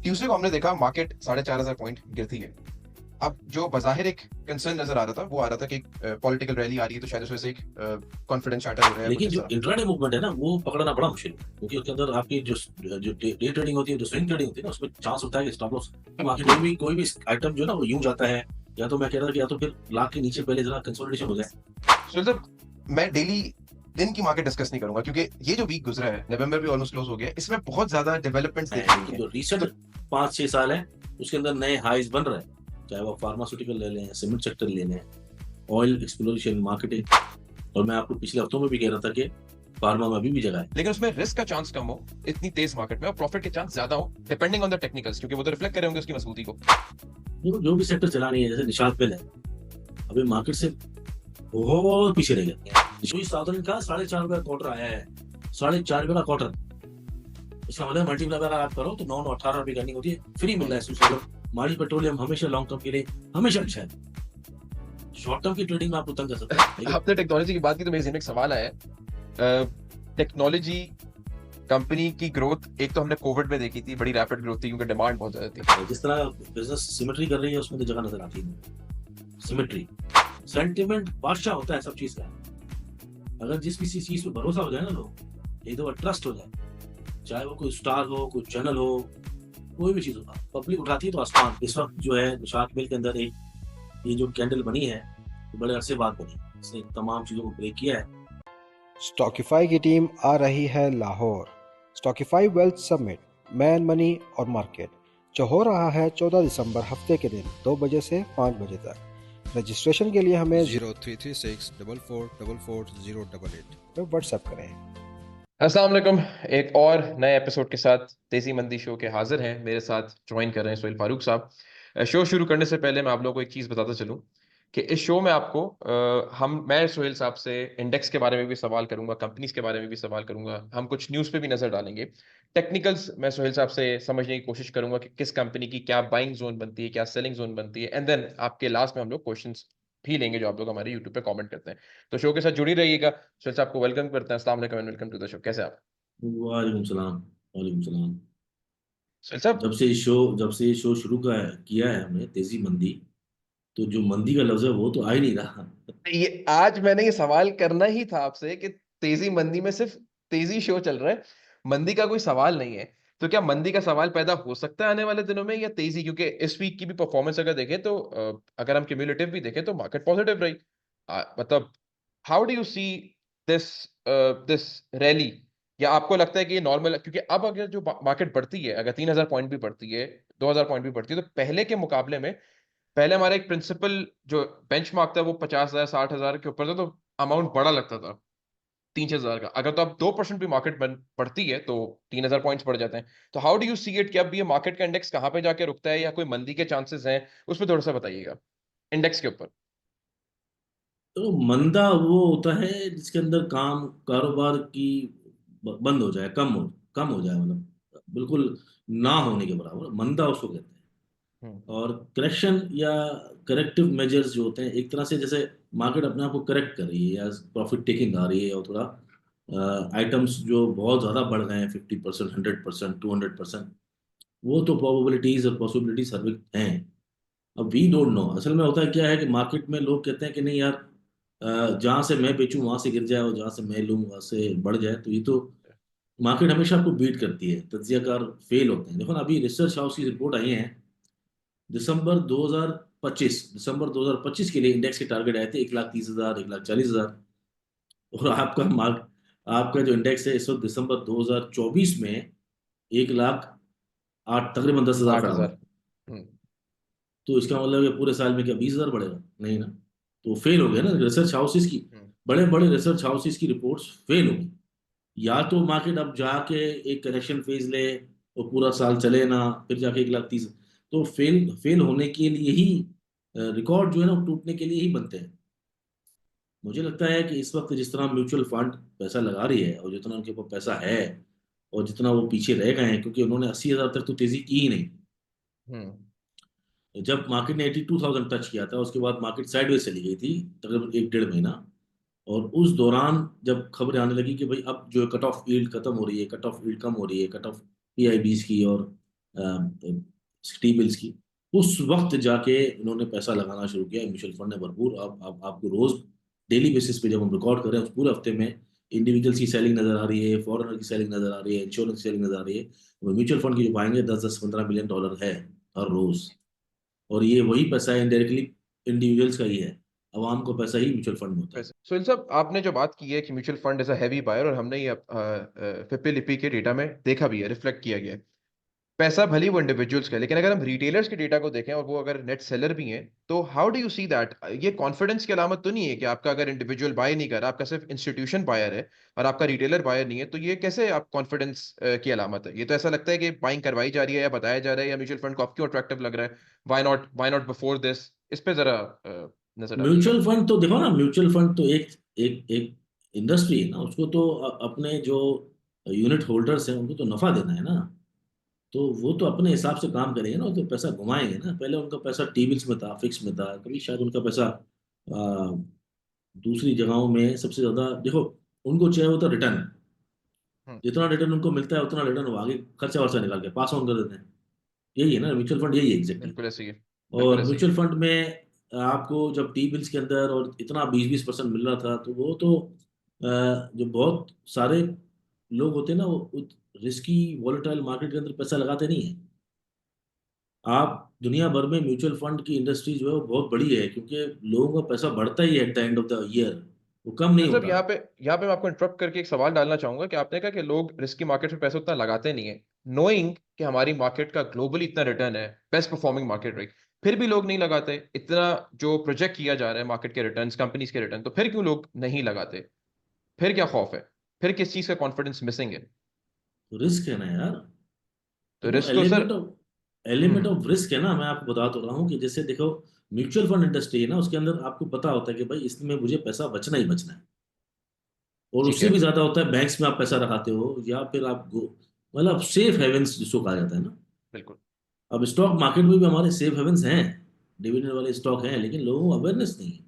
Tuesday को हमने देखा मार्केट 4,500 पॉइंट गिरती है। अब जो बज़ाहिर एक कंसर्न नजर आ रहा था वो आ रहा था कि पॉलिटिकल रैली आ रही है तो शायद उस वजह से एक कॉन्फिडेंस चार्टर हो रहा है कुछ लेकिन जो ऐसा। इंट्राडे मूवमेंट है ना वो पकड़ना बड़ा मुश्किल है, क्योंकि उसके अंदर आपकी जो जो डे ट्रेडिंग होती है, जो स्विंग ट्रेडिंग होती है ना, उसमें चांस होता है कि स्टॉप लॉस मार्केट कोई भी आइटम जो है ना वो यूं जाता है, या तो मैं कह रहा था कि या तो फिर लाख के नीचे पहले जरा कंसोलिडेशन हो जाए। सुनील साहब, मैं डेली दिन की मार्केट डिस्कस नहीं करूंगा क्योंकि ये जो वीक गुजरा है, नवंबर भी ऑलमोस्ट क्लोज हो गया है, इसमें बहुत ज्यादा डेवलपमेंट्स देखने लेकिन की जो है। रिसेंट तो 5-6 साल है उसके अंदर नए हाइज बन रहे हैं, चाहे वो फार्मास्यूटिकल ले लें, सीमेंट सेक्टर ले लें, ऑयल एक्सप्लोरेशन, मार्केटिंग। और मैं आपको पिछले हफ्तों में भी कह रहा था कि फार्मा में अभी भी जगह है। लेकिन उसमें रिस्क का चांस कम हो इतनी तेज मार्केट में, और प्रॉफिट के चांस ज्यादा हो डिपेंडिंग ऑन द टेक्निकल्स, क्योंकि वो तो रिफ्लेक्ट कर रहे होंगे उसकी मजबूती को। देखो जो भी सेक्टर चला रही है, जैसे निशात पेल है, अभी मार्केट से बहुत पीछे रह गया। साउदर्न का 4.5 रुपए का क्वार्टर आया है, 4.5 रुपए का क्वार्टर। इसका मतलब मल्टीप्लाई अगर आप करो तो 9-18 रुपए की अर्निंग होती है, फ्री मिल रहा है इसमें। मारी पेट्रोलियम हमेशा लॉन्ग टर्म के लिए हमेशा अच्छा है, शॉर्ट टर्म की ट्रेडिंग में आपको तंग कर सकता है। आपने टेक्नोलॉजी की बात की तो मेरे ज़हन में एक सवाल आया है। टेक्नोलॉजी कंपनी की ग्रोथ एक तो हमने कोविड में देखी थी, बड़ी रैपिड ग्रोथ थी क्योंकि डिमांड बहुत ज्यादा थी। जिस तरह बिजनेस सिमेट्री कर रही है उसमें तो जगह नजर आती है। सिमेट्री सेंटिमेंट बादशाह होता है सब चीज का। अगर जिस किसी चीज पे भरोसा हो जाए ना लोग, एक दो ट्रस्ट हो जाए, चाहे वो कोई स्टार हो, कोई चैनल हो, कोई भी चीज हो, पब्लिक उठाती है तो आसमान। इस वक्त जो है निशात मिल के अंदर एक ये जो कैंडल बनी है, तो बड़े अरसे बाद बनी, इसने तमाम चीजों को ब्रेक किया है। स्टॉकिफाई की टीम आ रही है Lahore. Stockify wealth summit, man money और मार्केट, जो हो रहा है 14 दिसंबर हफ्ते के दिन 2 बजे से 5 बजे तक। रजिस्ट्रेशन के लिए हमें 0336444088 पे व्हाट्सएप करें। अस्सलाम वालेकुम। एक और नए एपिसोड के साथ तेजी मंदी शो के हाजिर हैं। मेरे साथ ज्वाइन कर रहे हैं सोहेल फारूक साहब। शो शुरू करने से पहले मैं आप लोगों को एक चीज़ बताता चलूं कि इस शो में आपको मैं सोहेल साहब से इंडेक्स के बारे में भी सवाल करूंगा, कंपनीज के बारे में भी सवाल करूंगा, हम कुछ न्यूज़ पे भी नजर डालेंगे। टेक्निकल्स मैं सोहेल साहब से समझने की कोशिश करूंगा कि किस कंपनी की क्या बाइंग जोन बनती है, क्या सेलिंग जोन बनती है, एंड देन आपके लास्ट में हम लोग क्वेश्चंस भी लेंगे जो आप लोग हमारे यूट्यूब पे कमेंट करते हैं। तो शो के साथ जुड़ी रहिएगा। सोहेल साहब को वेलकम करते हैं। अस्सलाम वालेकुम and welcome to the show. कैसे हैं आप वालेकुम सलाम। वालेकुम सलाम। सोहेल साहब? जब से ये शो शुरू किया है हमने, तेजी मंदी, तो जो मंदी का लफ्ज है वो तो आ ही नहीं रहा। ये आज मैंने ये सवाल करना ही था आपसे कि तेजी मंदी में सिर्फ तेजी शो चल रहा है, मंदी का कोई सवाल नहीं है। तो क्या मंदी का सवाल पैदा हो सकता है आने वाले दिनों में या तेजी? क्योंकि इस वीक की भी परफॉर्मेंस अगर देखें तो अगर हम क्यूमुलेटिव भी देखें तो मार्केट पॉजिटिव रही। मतलब how do you see this this rally? या आपको लगता है कि ये नॉर्मल? क्योंकि अब अगर जो मार्केट बढ़ती है, अगर 3,000 पॉइंट भी बढ़ती है, 2,000 पॉइंट भी बढ़ती है, तो पहले के मुकाबले में पहले हमारा एक प्रिंसिपल जो बेंचमार्क था वो 50,000 60,000 के ऊपर था, तो अमाउंट बड़ा लगता था 3,000 का। अगर तो अब 2% भी मार्केट बढ़ती है तो 3,000 पॉइंट्स बढ़ जाते हैं। तो how do you see it कि अब ये मार्केट का इंडेक्स कहाँ पे जाके रुकता है, या कोई मंदी के चांसेस हैं? उस पर थोड़ा सा बताइएगा इंडेक्स के ऊपर। तो मंदा वो होता है जिसके अंदर काम कारोबार की बंद हो जाए, कम हो जाए, मतलब बिल्कुल ना होने के बराबर मंदा उसको कहते हैं। हम्म। और करेक्शन या करेक्टिव मेजर्स जो होते हैं, एक तरह से जैसे मार्केट अपने आप को करेक्ट कर रही है या प्रॉफिट टेकिंग आ रही है, और थोड़ा आइटम्स जो बहुत ज़्यादा बढ़ गए हैं, 50%, 100%, 200%, वो तो प्रोबेबिलिटीज और पॉसिबिलिटीज हर वक्त हैं। अब वी डोंट नो असल में होता है क्या है कि मार्केट में लोग कहते हैं कि नहीं यार, जहां से मैं बेचूं वहां से गिर जाए, और जहां से मैं लूं वहां से बढ़ जाए। तो ये तो मार्केट हमेशा आपको बीट करती है, तज्जियाकार फेल होते हैं। देखो ना, अभी रिसर्च हाउस की रिपोर्ट आई है, दिसंबर 2025 के लिए इंडेक्स के टारगेट आए थे 1,30,000, 1,40,000। और आपका जो इंडेक्स है इस वक्त दिसंबर 2024 में 1,08,000, तकरीबन 10,000 आठ खड़ा हुआ हजार है। हम्म। तो इसका मतलब है पूरे साल में क्या 20,000 बढ़ेगा? नहीं ना। तो फेल हो गया ना रिसर्च हाउसेस की, हम्म। बड़े बड़े रिसर्च हाउसेस की रिपोर्ट्स फेल हो गई। या तो मार्केट अब जाके एक करेक्शन फेज ले और पूरा साल चले ना, फिर जाके 1,30,000। तो फेल फेल होने के लिए ही रिकॉर्ड जो है ना वो टूटने के लिए ही बनते हैं। मुझे लगता है कि इस वक्त जिस तरह म्यूचुअल फंड पैसा लगा रही है, और जितना उनके पास पैसा है, और जितना वो पीछे रह गए हैं, क्योंकि उन्होंने 80,000 तक तो तेजी की ही नहीं। हम्म। जब मार्केट ने 82,000 टच किया था, उसके बाद मार्केट साइडवेज चली गई थी तकरीबन 1-1.5 महीना। और उस दौरान जब खबरें आने लगी कि भाई अब जो कट ऑफ यील्ड खत्म हो रही है, कट ऑफ यील्ड कम हो रही है, कट ऑफ पीआईबीज की और टी बिल्स की, उस वक्त जाके इन्होंने पैसा लगाना शुरू किया म्यूचुअल फंड ने भरपूर। अब आपको रोज डेली बेसिस पे जब हम रिकॉर्ड कर रहे हैं उस पूरे हफ्ते में इंडिविजुअल्स की सेलिंग नजर आ रही है, फॉरेनर की सेलिंग नजर आ रही है, इंश्योरेंस की सेलिंग नजर आ रही है। तो म्यूचुअल फंड की जो पाएंगे 10-10 15 मिलियन डॉलर है हर रोज। और ये वही पैसा है इनडायरेक्टली इंडिविजुअल्स का ही है, आवाम को पैसा ही म्यूचुअल फंड में होता है। सुनील साहब, आपने जो बात की है कि mutual fund is a heavy buyer, और हमने ये फिप्पी लिपि के डेटा में देखा भी है, रिफ्लेक्ट किया गया है। पैसा भली वो इंडिविजुअल्स का है, लेकिन अगर हम रिटेलर्स के डेटा को देखें और वो अगर नेट सेलर भी हैं, तो how do you see that? ये कॉन्फिडेंस की अलामत तो नहीं है कि आपका अगर इंडिविजुअल बाय नहीं कर रहा, आपका सिर्फ इंस्टीट्यूशन बायर है और आपका रिटेलर बायर नहीं है, तो ये कैसे आप कॉन्फिडेंस की अलामत है? ये तो ऐसा लगता है कि बाइंग करवाई जा रही है या बताया जा रहा है, या म्यूचुअल फंड को आप क्यों अट्रैक्टिव लग रहा है, व्हाई नॉट बिफोर दिस? इस पे जरा नजर डालिएगा। म्यूचुअल फंड तो देखो ना, म्यूचुअल फंड तो एक एक एक इंडस्ट्री है ना, उसको तो अपने जो यूनिट होल्डर्स हैं उनको तो नफा देना है ना। तो वो तो अपने हिसाब से काम करेंगे ना, वो तो पैसा घुमाएंगे ना। पहले उनका पैसा टी बिल्स में था, फिक्स में था, कभी शायद उनका पैसा आ, दूसरी जगहों में सबसे ज्यादा देखो, उनको चाहिए होता रिटर्न। हम्म, जितना रिटर्न उनको मिलता है उतना रिटर्न वो आगे खर्चा वर्चा निकाल के पास ऑन कर देते हैं। यही है ना म्यूचुअल फंड, यही है एग्जैक्टली। बिल्कुल ऐसे ही है। बिल्कुल और ऐसे ही है। म्यूचुअल फंड में आपको जब टी बिल्स के अंदर और इतना 20-20% मिल रहा था, तो वो तो जो बहुत सारे लोग होते हैं ना, वो रिस्की वॉलेटाइल मार्केट के अंदर पैसा लगाते नहीं है। आप दुनिया भर में म्यूचुअल फंड की इंडस्ट्री जो है वो बहुत बड़ी है, क्योंकि लोगों का पैसा बढ़ता ही है at the end of the year, वो कम नहीं मतलब होता। यहाँ पे मैं आपको इंटरप्ट करके एक सवाल डालना चाहूंगा कि आपने कहा कि लोग रिस्की मार्केट में पैसा उतना लगाते नहीं है, नोइंग कि हमारी मार्केट का ग्लोबली इतना रिटर्न है, बेस्ट परफॉर्मिंग मार्केट रही, फिर भी लोग नहीं लगाते इतना जो प्रोजेक्ट किया जा रहा है मार्केट के रिटर्न्स, कंपनीज के रिटर्न, तो फिर क्यों लोग नहीं लगाते? फिर क्या खौफ है? फिर किस चीज का कॉन्फिडेंस मिसिंग है? तो रिस्क है ना यार। तो देखो रिस्क तो sir. Element hmm. Of risk है ना, मैं आपको बता तो रहा हूँ कि जैसे देखो, म्यूचुअल फंड इंडस्ट्री है ना, उसके अंदर आपको पता होता है कि भाई इसमें मुझे पैसा बचना ही बचना है। और ठीक उससे है। भी ज्यादा होता है बैंक्स में आप पैसा रखाते हो, या फिर आप मतलब सेफ हेवेंस जिसको कहा जाता है ना। बिल्कुल। अब स्टॉक मार्केट में भी हमारे सेफ हेवेंस हैं, डिविडेंड वाले स्टॉक हैं, लेकिन लोगों को अवेयरनेस नहीं है।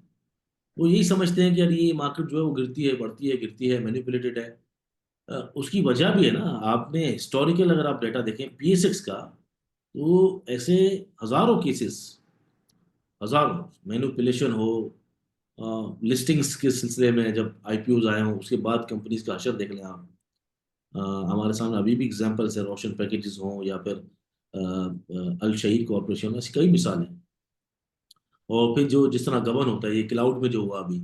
वो यही समझते हैं कि यार ये मार्केट जो है वो गिरती है, बढ़ती है, गिरती है, मैनिपुलेटेड है। उसकी वजह भी है ना। आपने हिस्टोरिकल अगर आप डेटा देखें पीएसएक्स का, तो ऐसे हजारों केसेस, हजारों मैनिपुलेशन हो, लिस्टिंग्स के सिलसिले में जब आईपीओज आए हों उसके बाद कंपनीज का हशर देख लें आप। हमारे सामने अभी भी एग्जांपल्स है, रोशन पैकेजेस हों या फिर अल शहीद कॉरपोरेशन, ऐसी कई मिसालें। और फिर जो जिस तरह गबन होता है, ये क्लाउड में जो हुआ अभी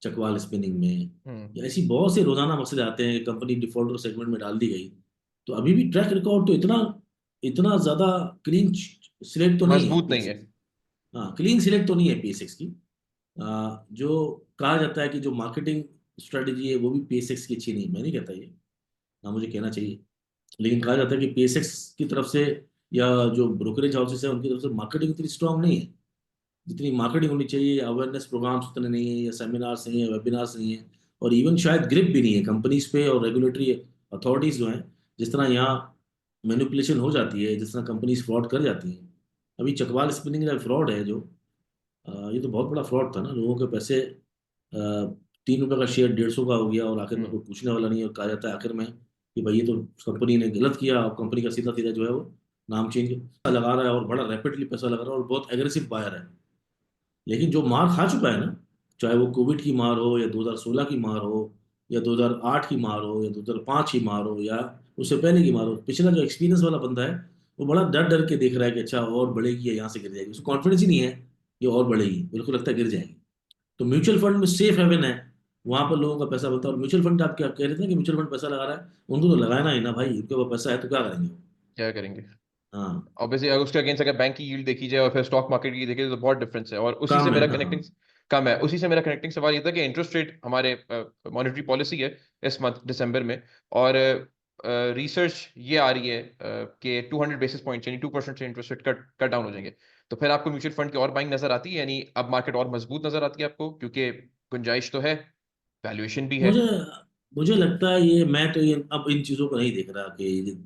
चकवाल स्पिनिंग में, या ऐसी बहुत से रोजाना मसले आते हैं। कंपनी डिफॉल्टर सेगमेंट में डाल दी गई, तो अभी भी ट्रैक रिकॉर्ड तो इतना इतना ज्यादा क्लीन स्लेट तो नहीं है मजबूत नहीं है। पीएसएक्स। हाँ, क्लीन स्लेट तो नहीं है पीएसएक्स की। जो कहा जाता है कि जो मार्केटिंग स्ट्रेटेजी है वो भी पीएसएक्स की अच्छी नहीं, मैं नहीं कहता ये, ना मुझे कहना चाहिए, लेकिन कहा जाता है कि पीएसएक्स की तरफ से या जो ब्रोकरेज हाउसेस है उनकी तरफ से मार्केटिंग इतनी स्ट्रांग नहीं है जितनी मार्केटिंग होनी चाहिए। अवेयरनेस प्रोग्राम्स उतने नहीं है, या सेमिनार्स नहीं है, वेबिनार्स नहीं है, और इवन शायद ग्रिप भी नहीं है कंपनीज पे और रेगुलेटरी अथॉरिटीज जो हैं। जिस तरह यहाँ मैनिपुलेशन हो जाती है, जिस तरह कंपनीज फ्रॉड कर जाती हैं। अभी चकवाल स्पिनिंग का फ्रॉड है जो, ये तो बहुत बड़ा फ्रॉड था ना। लोगों के पैसे 3 रुपए का शेयर 150 का हो गया, और आखिर में हम्म। कोई पूछने वाला नहीं है, और कहा जाता है आखिर में कि भाई ये तो कंपनी ने गलत किया, और कंपनी का सीधा सीधा जो है वो नाम चेंज लगा रहा है, और बड़ा रैपिडली पैसा लगा रहा है, और बहुत एग्रेसिव बायर है। लेकिन जो मार खा चुका है ना, चाहे वो कोविड की मार हो, या 2016 की मार हो, या 2008 की मार हो, या 2005 की मार हो, या उससे पहले की मार हो, पिछला जो एक्सपीरियंस वाला बंदा है वो बड़ा डर डर के देख रहा है कि अच्छा और बढ़ेगी या यहाँ से गिर जाएगी। उसको कॉन्फिडेंस ही नहीं है कि और बढ़ेगी, बिल्कुल लगता है गिर जाएगी। तो म्यूचुअल फंड में सेफ हेवन है, वहां पर लोगों का पैसा बनता है। और म्यूचुअल फंड आप क्या कह रहे थे कि म्यूचुअल फंड पैसा लगा रहा है, उनको तो लगाना ही ना भाई, उनके पास पैसा है तो क्या करेंगे वो। क्या करेंगे? हाँ, ऑब्वियसली अगर उसके अगेंस्ट अगर बैंक की यील्ड देखी जाए और फिर स्टॉक मार्केट की देखी जाए, तो बहुत डिफरेंस है। और उसी से काम है मेरा ना। हाँ, कनेक्टिंग कम है। उसी से मेरा कनेक्टिंग सवाल ये था कि इंटरेस्ट रेट हमारे मॉनेटरी पॉलिसी है इस मंथ दिसंबर में, और रिसर्च ये आ रही है कि 200 बेसिस पॉइंट यानी 2% से interest rate cut cut down हो जाएंगे। तो फिर आपको म्यूचुअल फंड की और बाइंग नजर आती है, यानी अब मार्केट और मजबूत नजर आती है आपको, क्योंकि गुंजाइश तो है, वैल्यूएशन भी है। मुझे मुझे लगता है ये, मैं तो ये अब इन चीज़ों को नहीं देख रहा कि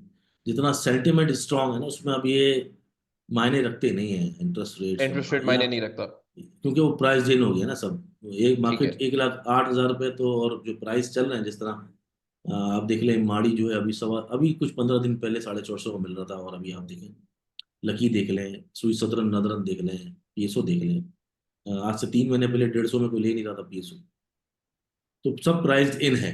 जितना सेंटिमेंट स्ट्रांग है ना उसमें अब ये मायने रखते नहीं है इंटरेस्ट रेट्स इंटरेस्ट रेट या, मायने नहीं रखता। क्योंकि वो प्राइस इन हो गया ना सब। एक ठीक है। मार्केट 1,08,000 रुपये तो, और जो प्राइस चल रहे हैं जिस तरह, आप देख लें माड़ी जो है अभी कुछ 15 दिन पहले 450 को मिल रहा था, और अभी आप देखें लकी देख लें, सुई सदरन नदरन देख लें, पीएसओ देख लें। आज से 3 महीने पहले 150 में कोई ले नहीं रहा था पीएसओ। तो सब प्राइस्ड इन है,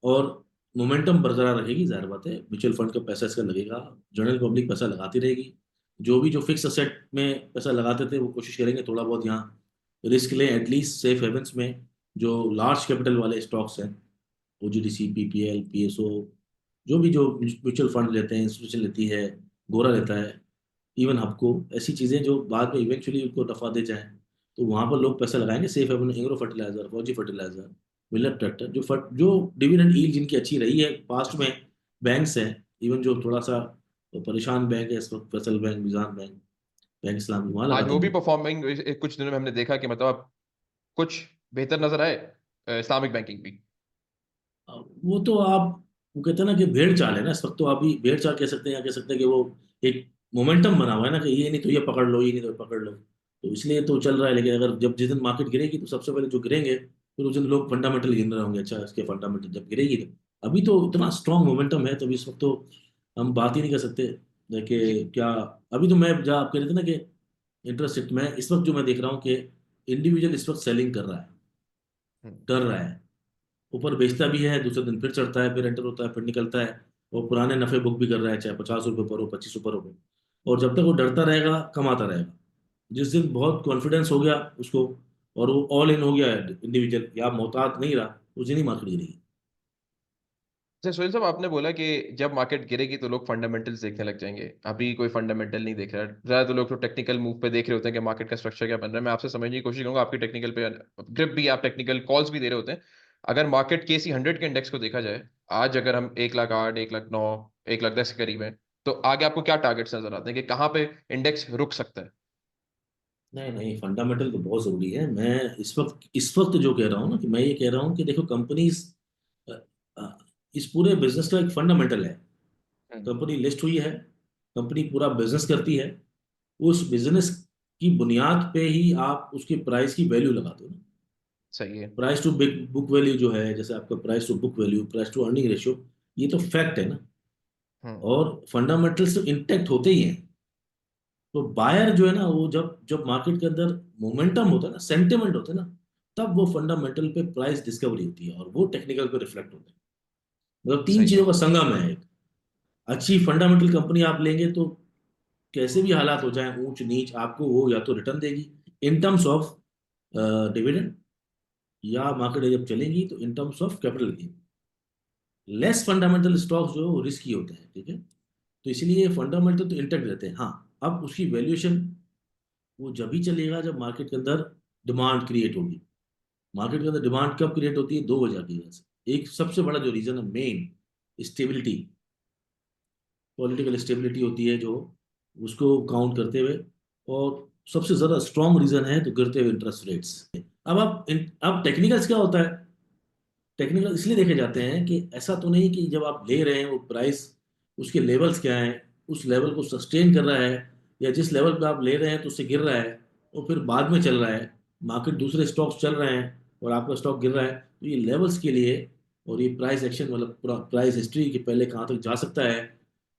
और मोमेंटम बरकरार रहेगी। जाहिर बात है म्यूचुअल फंड का पैसा इसका लगेगा, जनरल पब्लिक पैसा लगाती रहेगी। जो भी जो फिक्स असेट में पैसा लगाते थे वो कोशिश करेंगे थोड़ा बहुत यहाँ रिस्क लें, एटलीस्ट सेफ हेवंस में। जो लार्ज कैपिटल वाले स्टॉक्स हैं, ओजीडीसी, पीपीएल, पीएसओ, जो म्यूचुअल फंड लेते हैं, इंस्टीट्यूशन लेती है, गोरा लेता है, इवन हपको, ऐसी चीज़ें जो बाद में इवेंचुअली उनको नफा दे जाएं, तो वहां पर लोग पैसा लगाएंगे सेफ हेवन। एग्रो फर्टिलाइजर, फौजी फर्टिलाइजर, मिलर ट्रैक्टर, जो डिविडेंड यील्ड जिनकी अच्छी रही है पास्ट में, बैंक्स हैं, इवन जो थोड़ा सा परेशान बैंक है इस वक्त, फैसल बैंक, मिजान बैंक, बैंक इस्लामी, वहां लगा आज वो भी देंगे। परफॉर्मिंग कुछ दिनों में हमने देखा कि मतलब अब कुछ बेहतर नजर आए, इस्लामिक बैंकिंग भी। वो तो आप, वो कहते हैं ना कि भेड़ चाल है ना इस वक्त, तो अभी भेड़ चाल कह सकते हैं, या कह सकते हैं कि वो एक मोमेंटम बना हुआ है ना, कि ये नहीं तो ये पकड़ लो, ये नहीं तो ये पकड़ लो, तो इसलिए तो चल रहा है। लेकिन अगर जिस दिन मार्केट गिरेगी तो सबसे पहले जो गिरेंगे, फिर उस दिन लोग फंडामेंटल गिन रहे होंगे, अच्छा इसके फंडामेंटल जब गिरेगी तो। अभी तो इतना स्ट्रांग मोमेंटम है, तो अभी इस वक्त तो हम बात ही नहीं कर सकते जी। कि क्या। अभी तो मैं जहाँ आप कह रहे थे ना कि इंटरेस्ट रेट में, इस वक्त जो मैं देख रहा हूँ कि इंडिविजुअल इस वक्त सेलिंग कर रहा है, हम्म। कर रहा है, ऊपर बेचता भी है, दूसरे दिन फिर चढ़ता है, फिर एंटर होता है, फिर निकलता है, और पुराने नफे बुक भी कर रहा है, चाहे 50 रुपये पर हो, 25 पर हो। और जब तक वो डरता रहेगा कमाता रहेगा। जिस दिन बहुत कॉन्फिडेंस हो गया उसको, और वो ऑल इन हो गया इंडिविजुअल, या मोहतात नहीं रहा, उस दिन ही मार्केट गिरेगी। जैसे सोहेल साहब आपने बोला कि जब मार्केट गिरेगी तो लोग फंडामेंटल्स देखने लग जाएंगे, अभी कोई फंडामेंटल नहीं देख रहा है, ज्यादातर लोग तो टेक्निकल मूव पे देख रहे होते हैं कि मार्केट का स्ट्रक्चर क्या बन रहा है। मैं आपसे समझने की कोशिश करूंगा, आपकी टेक्निकल पे ग्रिप भी, आप टेक्निकल कॉल्स भी दे रहे होते हैं। अगर मार्केट KC 100 के इंडेक्स को देखा जाए, आज अगर हम 1,08,000, 1,09,000, 1,10,000 के करीब है, तो आगे आपको क्या टारगेट्स नजर आते हैं कि कहाँ पे इंडेक्स रुक सकता है? नहीं नहीं, फंडामेंटल तो बहुत जरूरी है। मैं इस वक्त जो कह रहा हूँ ना, कि मैं ये कह रहा हूँ कि देखो कंपनीज, इस पूरे बिजनेस का एक फंडामेंटल है। हम्म। कंपनी लिस्ट हुई है, कंपनी पूरा बिजनेस करती है, उस बिजनेस की बुनियाद पे ही आप उसकी प्राइस की वैल्यू लगाते हो ना। सही है। Price to big book value जो है, जैसे आपका price to book value, price to earning ratio, ये तो फैक्ट है ना। हम्म। और फंडामेंटल्स तो इंटेक्ट होते ही हैं। तो बायर जो है ना, वो जब जब मार्केट के अंदर मोमेंटम होता है ना, सेंटिमेंट होता है ना, तब वो फंडामेंटल पे प्राइस डिस्कवरी होती है, और वो टेक्निकल पे रिफ्लेक्ट होता है। मतलब तीन सही चीजों है। का संगम है एक। अच्छी फंडामेंटल कंपनी आप लेंगे तो कैसे भी हालात हो जाए, ऊंच नीच, आपको वो या तो रिटर्न देगी इन टर्म्स ऑफ डिविडेंड, या मार्केट जब चलेगी तो in terms of capital gain. Less fundamental stocks जो रिस्की होते हैं, ठीक है। तो इसलिए फंडामेंटल तो इंटेक्ट रहते हैं। हाँ, अब उसकी वैल्यूएशन वो जब ही चलेगा जब मार्केट के अंदर डिमांड क्रिएट होगी। मार्केट के अंदर डिमांड कब क्रिएट होती है? 2 वजह की वजह से। एक सबसे बड़ा जो रीजन है मेन, स्टेबिलिटी, पॉलिटिकल स्टेबिलिटी होती है जो, उसको काउंट करते हुए। और सबसे ज्यादा स्ट्रॉन्ग रीजन है तो गिरते हुए इंटरेस्ट रेट्स। अब टेक्निकल्स क्या होता है? टेक्निकल इसलिए देखे जाते हैं कि ऐसा तो नहीं कि जब आप ले रहे हैं वो प्राइस, उसके लेवल्स क्या हैं, उस लेवल को सस्टेन कर रहा है, या जिस लेवल पे आप ले रहे हैं तो उससे गिर रहा है, और फिर बाद में चल रहा है, मार्केट दूसरे स्टॉक्स चल रहे हैं और आपका स्टॉक गिर रहा है, तो ये लेवल्स के लिए, और ये प्राइस एक्शन मतलब पूरा प्राइस हिस्ट्री के पहले कहाँ तक जा सकता है,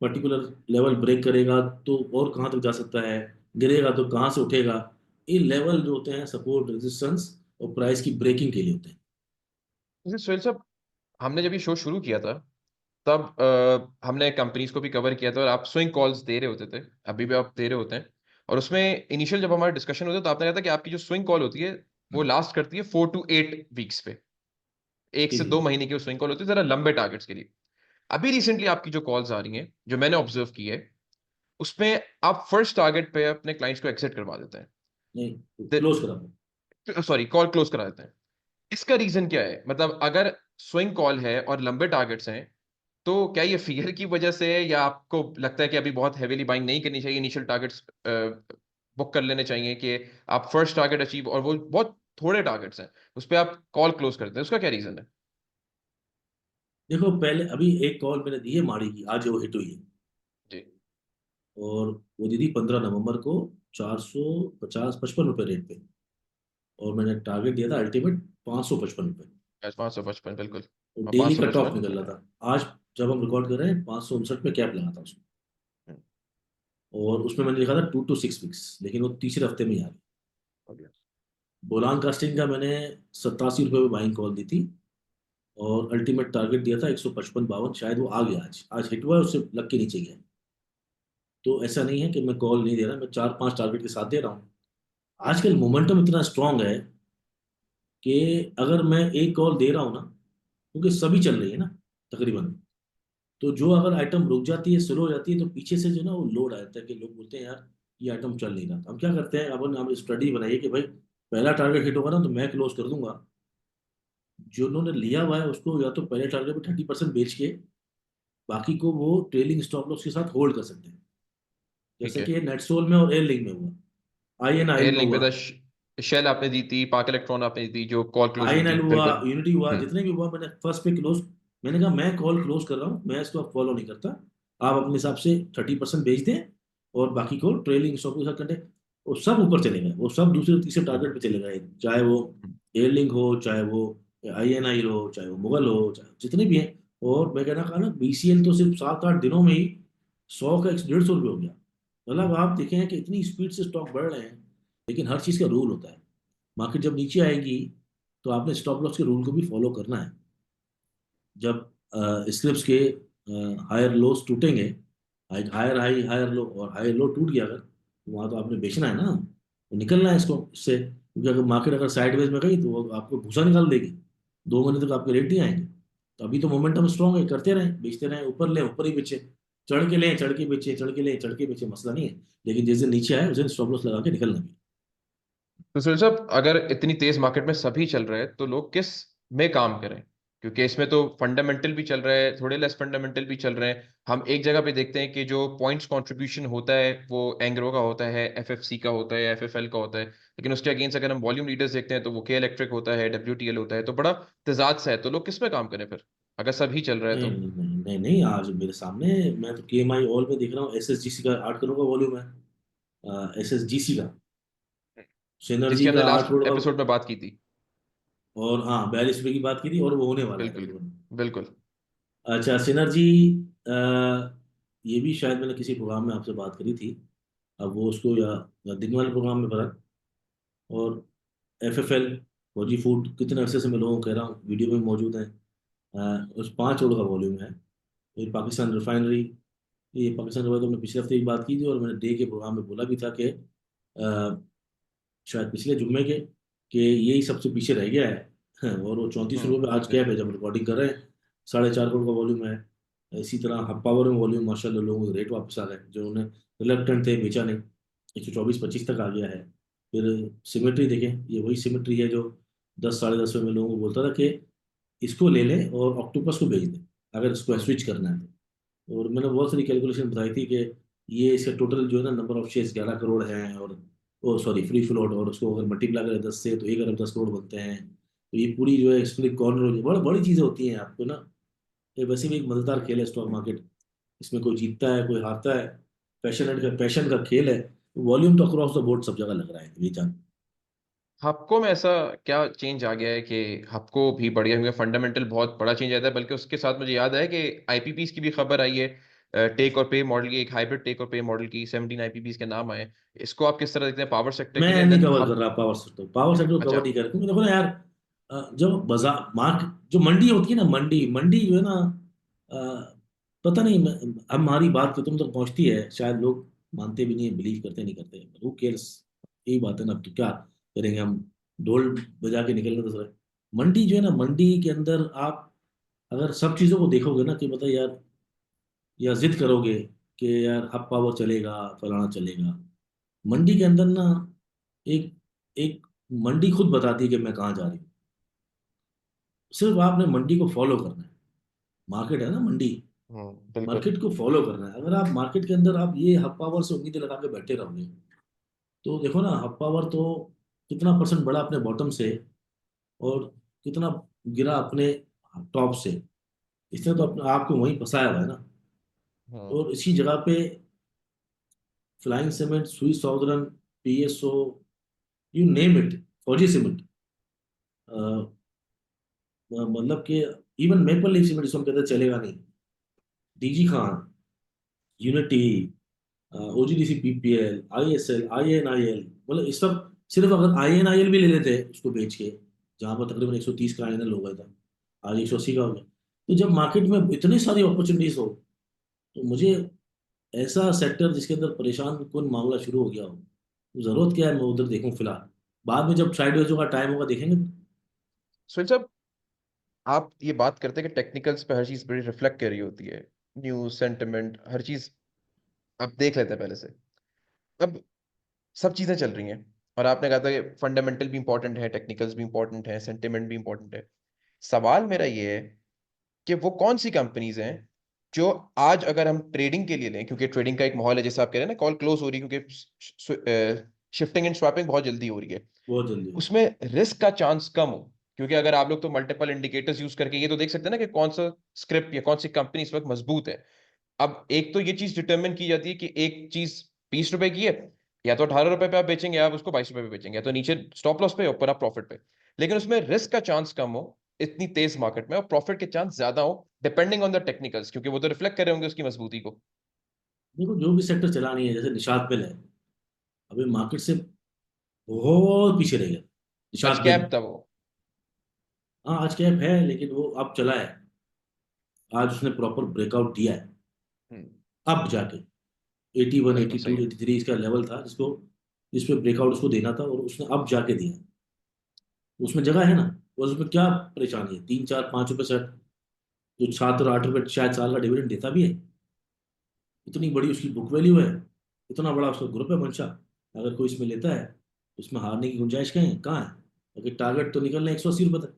पर्टिकुलर लेवल ब्रेक करेगा तो और कहाँ तक जा सकता है, गिरेगा तो कहाँ से उठेगा, ये लेवल जो होते हैं सपोर्ट रेजिस्टेंस और प्राइस की ब्रेकिंग के लिए होते हैं। जैसे सोहेल साहब, हमने जब ये शो शुरू किया था, तब हमने कंपनीज को भी कवर किया था और आप स्विंग कॉल्स दे रहे होते थे, अभी भी आप दे रहे होते हैं। और उसमें इनिशियल जब हमारा डिस्कशन होता है तो आपने कहा था कि आपकी जो स्विंग कॉल होती है वो लास्ट करती है 4 to 8 वीक्स पे, एक जी से जी। 2 महीने की स्विंग कॉल होती है जरा लंबे टारगेट्स के लिए। अभी रिसेंटली आपकी जो कॉल्स आ रही हैं, जो मैंने ऑब्जर्व की है, उसमें आप फर्स्ट टारगेट पे अपने क्लाइंट्स को एक्सेप्ट करवा देते नहीं, हैं, क्लोज करा। सॉरी कॉल क्लोज करा देते हैं। इसका रीजन क्या है? मतलब अगर स्विंग कॉल है और लंबे टारगेट्स हैं, तो क्या ये फियर की वजह से है, या आपको लगता है कि अभी बहुत हैवीली बाइंग नहीं करनी चाहिए, इनिशियल टारगेट्स बुक कर लेने चाहिए, कि आप फर्स्ट टारगेट अचीव, और वो बहुत थोड़े टारगेट्स हैं उस पर आप कॉल क्लोज करते हैं, उसका क्या रीजन है? देखो, पहले अभी एक कॉल मैंने दी है माड़ी की, आज वो हिट हुई है। जी। और वो दी थी 15 नवंबर को, 450-55 रुपये रेट पे। और मैंने टारगेट दिया था अल्टीमेट 555 रुपये। 555, बिल्कुल। और डेली का 559। टॉप निकल रहा था। आज जब हम रिकॉर्ड कर रहे हैं 559 पे कैप लगा था उसमें, हम्म, और उसमें मैंने लिखा था 2 to 6 वीक्स, लेकिन वो तीसरे हफ्ते में ही आ गया। हो गया। बोलान कास्टिंग का मैंने 87 रुपये में बाइंग कॉल दी थी, और अल्टीमेट टारगेट दिया था 155-52, शायद वो आ गया। आज हिट हुआ है, उससे लग के नीचे गया। तो ऐसा नहीं है कि मैं कॉल नहीं दे रहा, मैं 4-5 टारगेट के साथ दे रहा हूँ। आजकल मोमेंटम इतना स्ट्रांग है कि अगर मैं एक कॉल दे रहा हूँ ना, क्योंकि सभी चल रही है ना तकरीबन, तो जो अगर आइटम रुक जाती है, स्लो हो जाती है, तो पीछे से जो ना वो लोड आ जाता है कि लोग बोलते हैं यार ये आइटम चल नहीं रहा। तो हम क्या करते हैं, अपन हम स्ट्रेटजी बनाइए कि भाई पहला टारगेट हिट होगा ना तो मैं क्लोज कर दूंगा। जो उन्होंने लिया हुआ है उसको या तो पहले टारगेट पे 30% बेच के, बाकी को वो ट्रेलिंग स्टॉप लॉस के साथ होल्ड कर सकते हैं। ठीक जैसे है। कि नेटसोल में और एयर लिंक में हुआ, आई एन आई एयर में लिंक में हुआ, था, शेल आपने दी थी, पाक इलेक्ट्रॉन आपने दी थी, जो कॉल क्लोज आई हुई एन थी, एल हुआ, बिल्कुल। यूनिटी हुआ, हम्म। जितने भी हुआ मैंने फर्स्ट पे क्लोज। मैंने कहा मैं कॉल क्लोज कर रहा हूँ, मैं इसको फॉलो नहीं करता। आप अपने हिसाब से 30% बेच दें, और बाकी को ट्रेलिंग स्टॉप के साथ कंटे। वो सब ऊपर चले गए, वो सब दूसरे तीसरे हम्म। टारगेट पे चले गए, चाहे वो हम्म। एयरलिंक हो, चाहे वो आई एन आई हो, चाहे वो मुगल हो, चाहे जितने भी हैं। और मैं कहना कहा ना, बीसीएल तो सिर्फ 7-8 दिनों में ही 100 का 150 रुपये हो गया। मतलब आप देखें कि इतनी स्पीड से स्टॉक बढ़ रहे हैं, लेकिन हर चीज़ का रूल होता है। मार्केट जब नीचे आएगी तो आपने स्टॉप लॉस के रूल को भी फॉलो करना है। जब स्लिप्स के हायर लोस टूटेंगे, हायर हाई हायर लो और हायर लो टूट गया अगर, तो वहाँ तो आपने बेचना है ना, तो निकलना है इसको इससे, क्योंकि अगर मार्केट अगर साइडवेज में गई तो वो आपको भूसा निकाल देगी। 2 महीने तक आपके रेट नहीं आएंगे। तो अभी तो मोमेंटम स्ट्रॉन्ग है, करते रहें, बेचते रहें, ऊपर लें ऊपर ही बेचें, चढ़ के लें चढ़ के बेचें, चढ़ के लें चढ़ के बेचें, मसला नहीं है। लेकिन जिस दिन नीचे आए उस दिन स्टॉप लॉस लगा के निकलना भी। तो सुनील साहब, अगर इतनी तेज मार्केट में सभी चल रहे हैं तो लोग किस में काम करें? क्योंकि इसमें तो फंडामेंटल भी चल रहे हैं, थोड़े लेस फंडामेंटल भी चल रहे हैं। हम एक जगह पे देखते हैं कि जो पॉइंट्स कंट्रीब्यूशन होता है वो एंग्रो का होता है, एफएफसी का होता है, एफएफएल का होता है। लेकिन उसके अगेंस्ट अगर हम वॉल्यूम लीडर्स देखते हैं तो वो के इलेक्ट्रिक होता है, डब्ल्यूटीएल होता है। तो बड़ा तेजाज सा है। तो लोग किस में काम करें फिर, अगर सभी चल रहा है नहीं तो? नहीं नहीं नहीं नहीं, आज मेरे सामने, मैं तो KMI ऑल में देख रहा हूँ, SSGC का 8 करोड़ का वॉल्यूम है, SSGC का, सिनर्जी जिसकी हमने का आठ लास्ट करोड़ का। एपिसोड में बात की थी। और हाँ, 42 रुपये की बात की थी, और वो होने वाला है बिल्कुल। तकरीबन। बिल्कुल। अच्छा, सिनर्जी, ये भी शायद मैंने किसी प्रोग्राम में आपसे बात करी थी, अब वो उसको या दिन वाले प्रोग्राम में पता। और FFL, फौजी फूड, कितने अरसे से मैं लोगों को कह रहा हूँ, वीडियो में मौजूद है। उस 5 करोड़ का वॉल्यूम है। ये पाकिस्तान रिफाइनरी, ये पाकिस्तान रिफाइनरी तो हमने पिछले हफ्ते की बात की थी, और मैंने डे के प्रोग्राम में बोला भी था कि शायद पिछले जुम्मे के, कि यही सबसे पीछे रह गया है। और वो 34 रुपये पे आज कैप है जब रिकॉर्डिंग कर रहे हैं। 4.5 करोड़ का वॉल्यूम है। इसी तरह हब पावर में वॉल्यूम माशाल्लाह, लोगों के रेट वापस आ गए, जो उन्हें रिलक्टेंट थे, बेचा नहीं, 124-25 तक आ गया है। फिर सिमेट्री देखें, ये वही सिमेट्री है जो 10 साढ़े 10 में मैं लोगों को बोलता था कि इसको ले लें और ऑक्टोपस को बेच दें अगर इसको हम्म। स्विच करना है तो। और मैंने बहुत सारी कैलकुलेशन बताई थी कि ये इसका टोटल जो है ना, नंबर ऑफ शेयर्स 11 करोड़ हैं, और ओ सॉरी फ्री फ्लोट, और उसको अगर मल्टीप्लाई करें 10 से तो 1 अरब 10 करोड़ बनते हैं। तो ये पूरी जो है स्प्लिट कॉर्नर हो, बड़ी बड़ी चीज़ें होती हैं आपको ना। ये वैसे भी एक मजेदार खेल है स्टॉक मार्केट, इसमें कोई जीतता है कोई हारता है, पैशन का खेल है। वॉल्यूम तो अक्रॉस द बोर्ड सब जगह लग रहा है, ये जान। हपको में ऐसा क्या चेंज आ गया है कि हपको भी बढ़िया हुआ, फंडामेंटल बहुत बड़ा चेंज आता है? बल्कि उसके साथ मुझे याद है कि आईपीपीस की भी खबर आई है, टेक और पे मॉडल की, एक हाइब्रिड टेक और पे मॉडल की 17 आईपीपीस के नाम आए। इसको आप किस तरह देखते हैं पावर सेक्टर के लिए? मैं एंड नहीं देन कवर कर हब। रहा पावर सेक्टर को अच्छा। कवर नहीं कर रहा, क्योंकि देखो ना यार, जब बाजार मार्क, जो मंडी होती है ना, मंडी मंडी जो है ना, अ, पता नहीं, हमारी बात तो तुम तक पहुंचती है, शायद लोग मानते भी नहीं है, बिलीव करते नहीं करते, हु केयर्स। यही बात है ना, अब तो क्या करेंगे हम, ढोल बजा के निकल रहे तो। मंडी जो है ना, मंडी के अंदर आप अगर सब चीज़ों को देखोगे ना, कि मतलब यार, या जिद करोगे कि यार हब पावर चलेगा, फलाना चलेगा, मंडी के अंदर ना, एक एक मंडी खुद बताती है कि मैं कहाँ जा रही हूँ। सिर्फ आपने मंडी को फॉलो करना है। मार्केट है ना मंडी, बिल्कुल। मार्केट को फॉलो करना है। अगर आप मार्केट के अंदर आप ये हब पावर से उम्मीदें लगा के बैठे रहोगे, तो देखो ना, हब पावर तो कितना परसेंट बढ़ा अपने बॉटम से, और कितना गिरा अपने टॉप से। इसने तो अपने आप को वहीं फंसाया हुआ है ना। हम्म। और इसी जगह पे फ्लाइंग सीमेंट, सुई southern, PSO, you name it, फौजी सीमेंट, मतलब कि इवन मेपल लीफ सीमेंट जिसको हम कहते हैं चलेगा नहीं, DG Khan, unity, OGDC, PPL, ISL, INIL, मतलब इस सब, सिर्फ अगर आईएनआईएल भी ले लेते हैं उसको बेच के, जहां पर तकरीबन 130 का आईएनएल हो गया था, आज 180 का हो गया। तो जब मार्केट में इतनी सारी अपॉर्चुनिटीज हो, तो मुझे ऐसा सेक्टर जिसके अंदर परेशान कौन मामला शुरू हो गया हो, तो जरूरत क्या है मैं उधर देखूं फिलहाल, बाद में जब साइडवेज होगा, टाइम होगा, देखेंगे। सुनील साहब, आप ये बात करते हैं कि टेक्निकल्स पे हर चीज बड़ी रिफ्लेक्ट कर रही होती है, न्यूज, सेंटिमेंट, हर चीज आप देख लेते हैं पहले से। अब सब चीजें चल रही हैं, और आपने कहा था कि फंडामेंटल भी इंपॉर्टेंट है, टेक्निकल्स भी इंपॉर्टेंट है, सेंटिमेंट भी इंपॉर्टेंट है। सवाल मेरा ये है कि वो कौन सी कंपनीज हैं जो आज अगर हम ट्रेडिंग के लिए लें, क्योंकि ट्रेडिंग का एक माहौल है, जैसे आप कह रहे हैं ना, कॉल क्लोज हो रही है क्योंकि शिफ्टिंग एंड स्वैपिंग बहुत जल्दी हो रही है, बहुत जल्दी। उसमें रिस्क का चांस कम हो। क्योंकि अगर आप लोग तो मल्टीपल इंडिकेटर्स यूज करके ये तो देख सकते हैं ना कि कौन सा स्क्रिप्ट या कौन सी कंपनी इस वक्त मजबूत है। अब एक तो ये चीज डिटरमिन की जाती है कि एक चीज 20 रुपए की है, या तो 18 रुपए पे आप बेचेंगे, आप उसको 22 रुपए पे बेचेंगे, या तो नीचे स्टॉप लॉस पे, ऊपर आप प्रॉफिट पे। लेकिन उसमें रिस्क का चांस कम हो इतनी तेज मार्केट में, और प्रॉफिट के चांस ज्यादा हो डिपेंडिंग ऑन द टेक्निकल्स, क्योंकि वो तो रिफ्लेक्ट कर रहे होंगे उसकी मजबूती को। देखो, जो भी सेक्टर चला नहीं है, जैसे निषाद मिल है, अभी मार्केट से बहुत पीछे रह गया आज निषाद मिल। कैप था वो। हाँ, आज कैप है, लेकिन वो अब चला है, आज उसने प्रॉपर ब्रेकआउट दिया है, हम्म। अब जाके 81, बिल्कुल 82, सही है। 83 इसका लेवल था जिसको, जिस पे ब्रेकआउट उसको देना था, और उसने अब जाके दिया। उसमें जगह है ना, और उसमें क्या परेशानी है, 3, 4, 5 रुपए से जो 7 और 8 रुपए शायद साल का डिविडेंड देता भी है, इतनी बड़ी उसकी बुक वैल्यू है, इतना बड़ा उसका ग्रुप है मंशा, अगर कोई इसमें लेता है तो उसमें हारने की गुंजाइश कहाँ है? क्योंकि टारगेट तो निकलना 180 रुपये तक,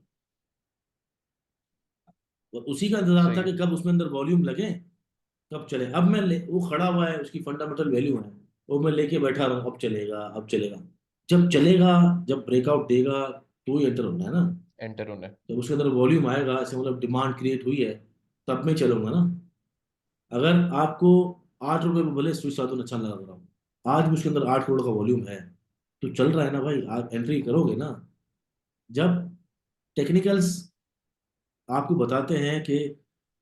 और उसी का इंतजार था सही कि है। कब उसमें अंदर वॉल्यूम लगे, कब चले। अब मैं वो खड़ा हुआ है, उसकी फंडामेंटल वैल्यू है, वो मैं लेके बैठा रहा हूँ, अब चलेगा, अब चलेगा। जब चलेगा, जब ब्रेकआउट देगा, तो ही एंटर होना है ना। एंटर होने। जब उसके अंदर वॉल्यूम आएगा, ऐसे मतलब डिमांड क्रिएट हुई है, तब मैं चलूंगा ना। अगर आपको 8 रुपए में भले स्विच साधन अच्छा लगा रहा हूँ, आज भी उसके अंदर 8 करोड़ का वॉल्यूम है, तो चल रहा है ना भाई, आप एंट्री करोगे ना। जब टेक्निकल्स आपको बताते हैं कि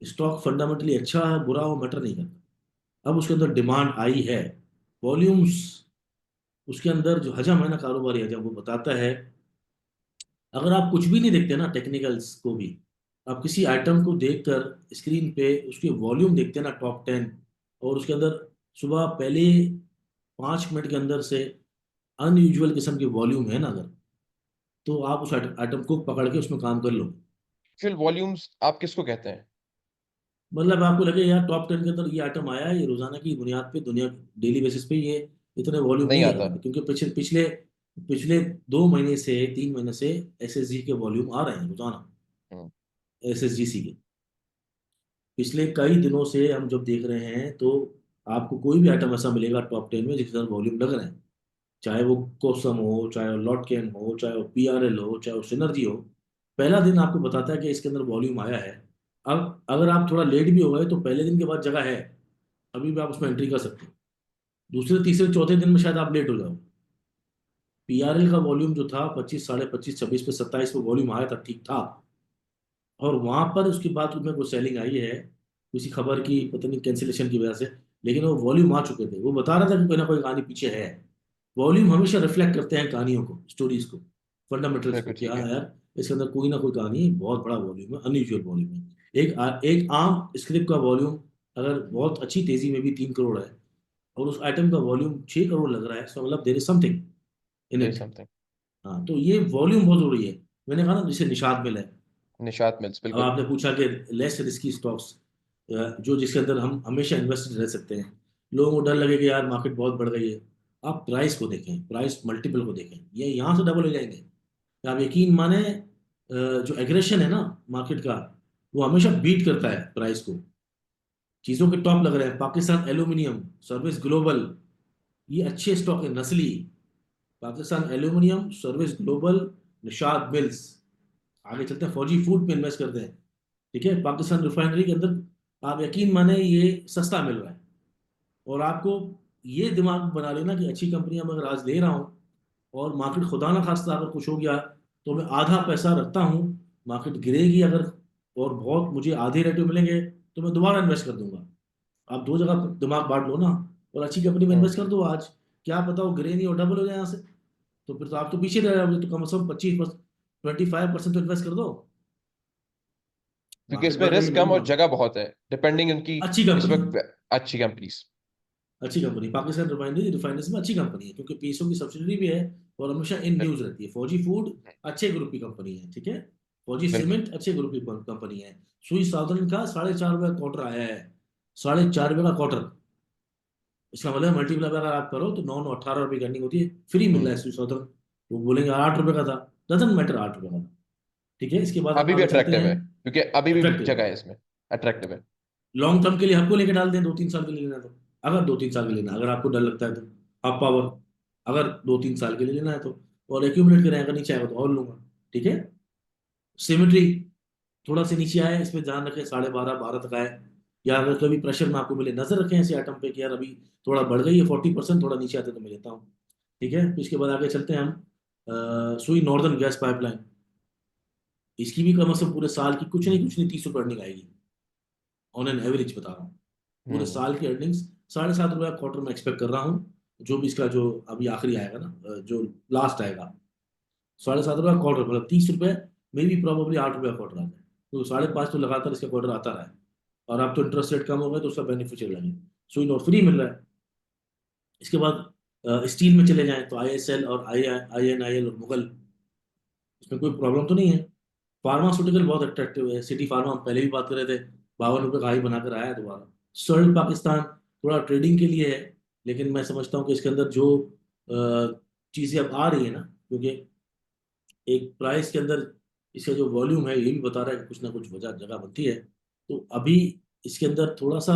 स्टॉक फंडामेंटली अच्छा है, बुरा हो, मैटर नहीं करता, अब उसके अंदर डिमांड आई है, वॉल्यूम्स, उसके अंदर जो हजम है ना, कारोबारी हजम, वो बताता है। अगर आप कुछ भी नहीं देखते ना टेक्निकल्स को भी, आप किसी आइटम को देखकर स्क्रीन पे उसके वॉल्यूम देखते हैं ना, टॉप 10, और उसके अंदर सुबह पहले 5 मिनट के अंदर से अनयूजुअल किस्म की वॉल्यूम है ना अगर, तो आप उस आइटम को पकड़ के उसमें काम कर लो। फिर वॉल्यूम्स आप किसको कहते हैं? मतलब आपको लगे यार टॉप 10 के अंदर ये आइटम आया है, ये रोजाना की बुनियाद पे, दुनिया डेली बेसिस पे ये इतने वॉल्यूम नहीं नहीं है आता। यहाँ पे, क्योंकि पिछले पिछले पिछले 2 महीने से, 3 महीने से एसएसजी के वॉल्यूम आ रहे हैं रोजाना, हम्म। एसएसजीसी के। पिछले कई दिनों से हम जब देख रहे हैं, तो आपको कोई भी आइटम ऐसा मिलेगा टॉप 10 में जिसके अंदर वॉल्यूम लग रहे हैं, चाहे वो कोसम हो, चाहे वो लॉटकेन हो, चाहे वो पीआरएल हो, चाहे वो सिनर्जी हो, पहला दिन आपको बताता है कि इसके अंदर वॉल्यूम आया है। अब अगर आप थोड़ा लेट भी हो गए, तो पहले दिन के बाद जगह है, अभी भी आप उसमें एंट्री कर सकते हैं। दूसरे, तीसरे, चौथे दिन में शायद आप लेट हो जाओ। पीआरएल का वॉल्यूम जो था 25, 25.5, 26 पे, 27 पे वॉल्यूम आया था, ठीक था, और वहां पर उसके बाद में कोई सेलिंग आई है, किसी खबर की पता नहीं कैंसिलेशन की वजह से, लेकिन वो वॉल्यूम आ चुके थे, वो बता रहा था कि कोई ना कोई कहानी पीछे है। वॉल्यूम हमेशा रिफ्लेक्ट करते हैं कहानियों को, स्टोरीज को, फंडामेंटल्स को, बिल्कुल कि ठीक हाँ है। यार, इसके अंदर कोई ना कोई कहानी, बहुत बड़ा वॉल्यूम है, अनयूजुअल वॉल्यूम है। एक आम स्क्रिप्ट का वॉल्यूम अगर बहुत अच्छी तेजी में भी 3 करोड़ है, और उस आइटम का वॉल्यूम 6 करोड़ लग रहा है, तो मतलब there is something in their it. Something. हाँ, तो ये वॉल्यूम बहुत जरूरी है। मैंने कहा ना, जैसे निषाद मिल है। निशात मिल्स, अब बिल्कुल। आपने पूछा कि लेस रिस्की स्टॉक्स, जो जिसके अंदर हम हमेशा इन्वेस्टेड रह सकते हैं, लोगों को डर लगे कि यार मार्केट बहुत बढ़ गई है, आप प्राइस को देखें, प्राइस मल्टीपल को देखें, ये यहाँ से डबल हो जाएंगे। आप यकीन माने, जो एग्रेशन है ना मार्केट का, वो हमेशा बीट करता है प्राइस को। चीज़ों के टॉप लग रहे हैं, पाकिस्तान एल्यूमिनियम, सर्विस ग्लोबल, ये अच्छे स्टॉक है, नस्ली। Pakistan aluminium, service global, Nishad mills. आगे चलते हैं, फौजी फूड पे इन्वेस्ट करते हैं, ठीक है, पाकिस्तान रिफाइनरी के अंदर। आप यकीन माने ये सस्ता मिल रहा है, और आपको ये दिमाग में बना लेना कि अच्छी कंपनियां मैं अगर आज ले रहा हूँ, और मार्केट खुदा ना खास्ता अगर कुछ हो गया, तो मैं आधा पैसा रखता हूँ, मार्केट गिरेगी अगर और बहुत मुझे आधे रेट में मिलेंगे तो मैं दोबारा इन्वेस्ट कर दूंगा। आप दो जगह दिमाग बांट लो ना, और अच्छी कंपनी में इन्वेस्ट कर दो आज, क्या पता वो गिरे नहीं और डबल हो जाए यहाँ से। तो फिर तो आप तो पीछे रह जाओगे, तो कम से कम 25% तो इन्वेस्ट कर दो। क्योंकि मार्केट इसमें बढ़ रही है रिस्क मैं भी कम और मानता हूँ। जगह बहुत है, डिपेंडिंग उनकी अच्छी इस कंपनी है, वक्त अच्छी कंपनीज। अच्छी कंपनी पाकिस्तान रिफाइनरीज में अच्छी कंपनी है, क्योंकि पीएसओ की सब्सिडी भी है और हमेशा इन न्यूज रहती है। फौजी फूड अच्छे ग्रुप की कंपनी है, ठीक है। फौजी बिल्कुल। सीमेंट अच्छे ग्रुप की कंपनी है। सुई साउदर्न का 4.5 रुपए का क्वार्टर आया है, 4.5 रुपए का क्वार्टर। इसका मतलब मल्टीप्लाई अगर आप करो तो 9 9 18 रुपए की अर्निंग होती है, फ्री मिल रहा है हम्म। सुई साउदर्न। तो बोलेंगे 8 रुपए का था, डजंट मैटर 8 रुपए का था, ठीक है। इसके बाद हम अभी भी आगे चलते अट्रैक्टिव हैं। है, क्योंकि अभी भी अट्रैक्टिव जगह है, है इसमें, अट्रैक्टिव है। लॉन्ग टर्म के लिए हमको लेके डाल दें, 2 3 साल के लिए लेना है तो। अगर 2 3 साल के लेना है, अगर आपको डर लगता है तो आप पावर, अगर 2 3 साल के लिए लेना है तो, और एक्यूमुलेट करें, अगर नीचे आएगा तो और लूंगा, ठीक है। सिमेट्री थोड़ा सा नीचे आए, इसमें ध्यान रखें 12.5 12 तक आए, या अगर कभी प्रेशर में आपको मिले, नजर रखें ऐसे आइटम पे कि यार अभी थोड़ा बढ़ गई है 40%, थोड़ा नीचे आते तो मैं लेता हूँ, ठीक है। तो इसके बाद आगे चलते हैं हम। सुई नॉर्दर्न गैस पाइपलाइन, इसकी भी कम से कम पूरे साल की कुछ नहीं 30 रुपये अर्निंग आएगी, ऑन एन एवरेज बता रहा हूँ। पूरे हम्म। साल की अर्निंग्स 7.5 रुपये का क्वार्टर में एक्सपेक्ट कर रहा हूँ। जो भी इसका जो अभी आखिरी आएगा ना, जो लास्ट आएगा, 7.5 रुपये का क्वार्टर, मतलब 30 रुपये, मे बी प्रोबेबली 8 रुपये का क्वार्टर आता है। तो 5.5 तो लगातार इसका क्वार्टर आता रहा है। और अब तो इंटरेस्ट रेट कम हो गया तो उसका बेनिफिशियल लगे, सो इन फ्री मिल रहा है। इसके बाद स्टील में चले जाएं तो ISL और INIL और मुगल, इसमें कोई प्रॉब्लम तो नहीं है। फार्मास्यूटिकल बहुत अट्रैक्टिव है, सिटी फार्मा हम पहले भी बात कर रहे थे, 52 रुपये का हाई बनाकर आया है दोबारा। सर्ल पाकिस्तान थोड़ा ट्रेडिंग के लिए है, लेकिन मैं समझता हूँ कि इसके अंदर जो चीज़ें अब आ रही है ना, क्योंकि एक प्राइस के अंदर इसका जो वॉल्यूम है ये भी बता रहा है कि कुछ ना कुछ वजह जगह बनती है। तो अभी इसके अंदर थोड़ा सा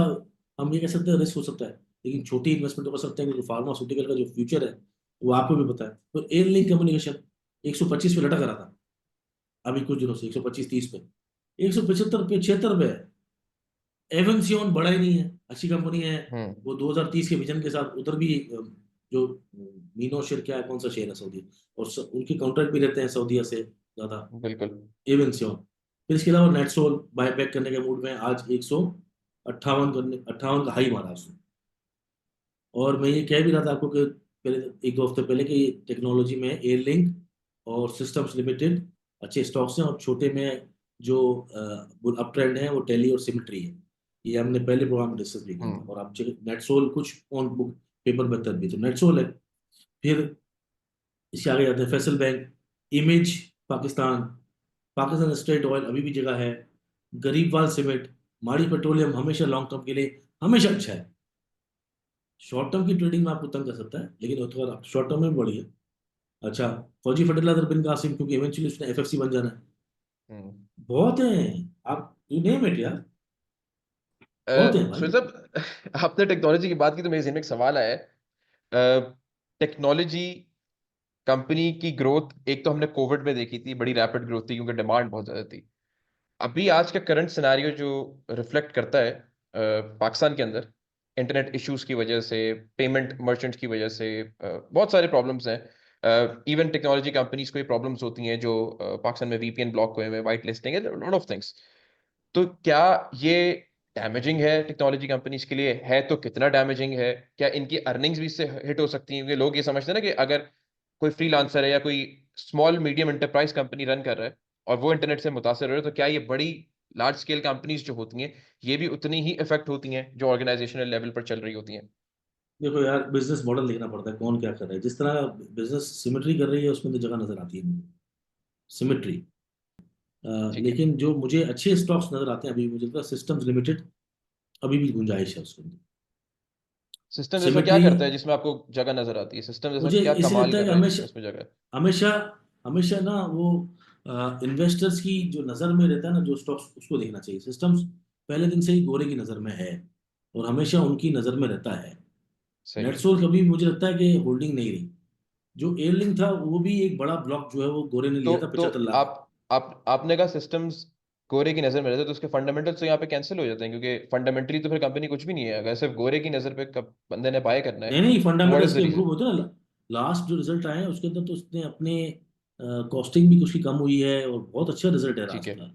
हम ये कह सकते हैं रिस्क हो सकता है, लेकिन छोटी इन्वेस्टमेंट कर सकते हैं, क्योंकि फार्मास्यूटिकल का जो फ्यूचर है वो आपको भी पता है। तो एयर लिंक कम्युनिकेशन 125 पे लटक रहा था अभी कुछ दिनों से, 125 30 पे, 175 पे 76 पे है। एवंसियन बड़ा ही नहीं है, अच्छी कंपनी है। हम्म। वो 2030 के विजन के साथ उधर भी जो मीनो शेयर, क्या है, कौन सा शेयर है सऊदी, और उनके कॉन्ट्रैक्ट भी रहते हैं सऊदीया से ज्यादा। बिल्कुल। एवंसियन, फिर इसके अलावा नेटसोल बायबैक करने के मूड में, आज 158 करने 58 का हाई मारा उसने। और मैं ये कह भी रहा था आपको कि पहले 1 2 हफ्ते पहले कि टेक्नोलॉजी में एयर लिंक और सिस्टम्स लिमिटेड अच्छे स्टॉक्स हैं, और छोटे में जो अप ट्रेंड है वो टेली और सिमेट्री है। ये हमने पहले प्रोग्राम में डिस्कस भी किया था। हम्म। और आप नेटसोल कुछ ऑन बुक पेपर मेथड भी, तो नेटसोल है। फिर इसके आगे जाते हैं Faisal bank, image Pakistan, Pakistan state oil अभी भी जगह है, गरीबवाल सीमेंट, माड़ी पेट्रोलियम हमेशा लॉन्ग टर्म के लिए हमेशा अच्छा है। शॉर्ट टर्म की ट्रेडिंग में आपको तंग कर सकता है, लेकिन वो थोड़ा शॉर्ट टर्म में भी बढ़िया। अच्छा, फौजी फर्टिलाइजर बिन कासिम, क्योंकि इवेंचुअली उसने FFC बन जाना है। हम्म। बहुत है, आप यू नेम इट यार, बहुत है भाई। सुहेल साहब, आपने टेक्नोलॉजी की बात की तो मेरे ज़हन में एक सवाल आया है। टेक्नोलॉजी कंपनी की ग्रोथ एक तो हमने कोविड में देखी थी, बड़ी रैपिड ग्रोथ थी क्योंकि डिमांड बहुत ज्यादा थी। अभी आज का करंट सिनेरियो जो रिफ्लेक्ट करता है पाकिस्तान के अंदर, इंटरनेट इश्यूज की वजह से, पेमेंट मर्चेंट्स की वजह से, बहुत सारे प्रॉब्लम्स हैं। इवन टेक्नोलॉजी कंपनीज को ये प्रॉब्लम्स होती हैं जो पाकिस्तान में VPN ब्लॉक हुए हैं, वाइट लिस्टिंग है, लॉट ऑफ थिंग्स। तो क्या ये डैमेजिंग है टेक्नोलॉजी कंपनीज के लिए? है तो कितना डैमेजिंग है? क्या इनकी अर्निंग्स भी इससे हिट हो सकती हैं? क्योंकि लोग ये समझते हैं ना कि अगर कोई फ्रीलांसर है या कोई small medium enterprise company run कर रहा है और वो इंटरनेट से मुतासर हो रहा है, तो क्या ये बड़ी लार्ज स्केल कंपनीज जो होती हैं ये भी उतनी ही इफेक्ट होती हैं जो ऑर्गेनाइजेशनल लेवल पर चल रही होती हैं? देखो यार, बिजनेस मॉडल देखना पड़ता है, कौन क्या कर रहा है। जिस तरह बिजनेस सिमेट्री कर रही है उसमें तो जगह नजर आती है मुझे, सिमेट्री। ठीक है। लेकिन जो मुझे अच्छे स्टॉक्स नजर आते हैं अभी, मुझे लगता है सिस्टम्स लिमिटेड अभी भी गुंजाइश है उसके अंदर। सिस्टम जैसा क्या सिमेट्री, करता है जिसमें आपको जगह नजर आती है? सिस्टम जैसा मुझे क्या इसे कमाल लगता है कर कि रहा है हमेशा जिसमें उसमें जगह है? हमेशा हमेशा ना वो इन्वेस्टर्स की जो नज़र में रहता है ना, जो स्टॉक्स, उसको देखना चाहिए। सिस्टम्स पहले दिन से ही गोरे की नज़र में है, और हमेशा उनकी नज़र में रहता है। सही है। नेटसोल कभी मुझे लगता है कि होल्डिंग नहीं रही। जो एयरलिंक था वो भी एक बड़ा ब्लॉक जो है वो गोरे ने लिया था, तो 75 लाख का। आपने कहा सिस्टम्स गोरे की नजर में रहते हैं, तो उसके फंडामेंटल्स तो यहाँ पे कैंसिल हो जाते हैं, क्योंकि फंडामेंटली तो फिर कंपनी कुछ भी नहीं है अगर सिर्फ गोरे की नजर पे बंदे ने बाय करना है। नहीं नहीं, तो व्हाट इज फंडामेंटल्स द के रीजन? इम्प्रूव होते हैं ना। लास्ट जो रिजल्ट आए हैं उसके अंदर तो उसने अपने कॉस्टिंग भी उसकी कम हुई है, और बहुत अच्छा रिजल्ट है ठीक लास्ट है। का।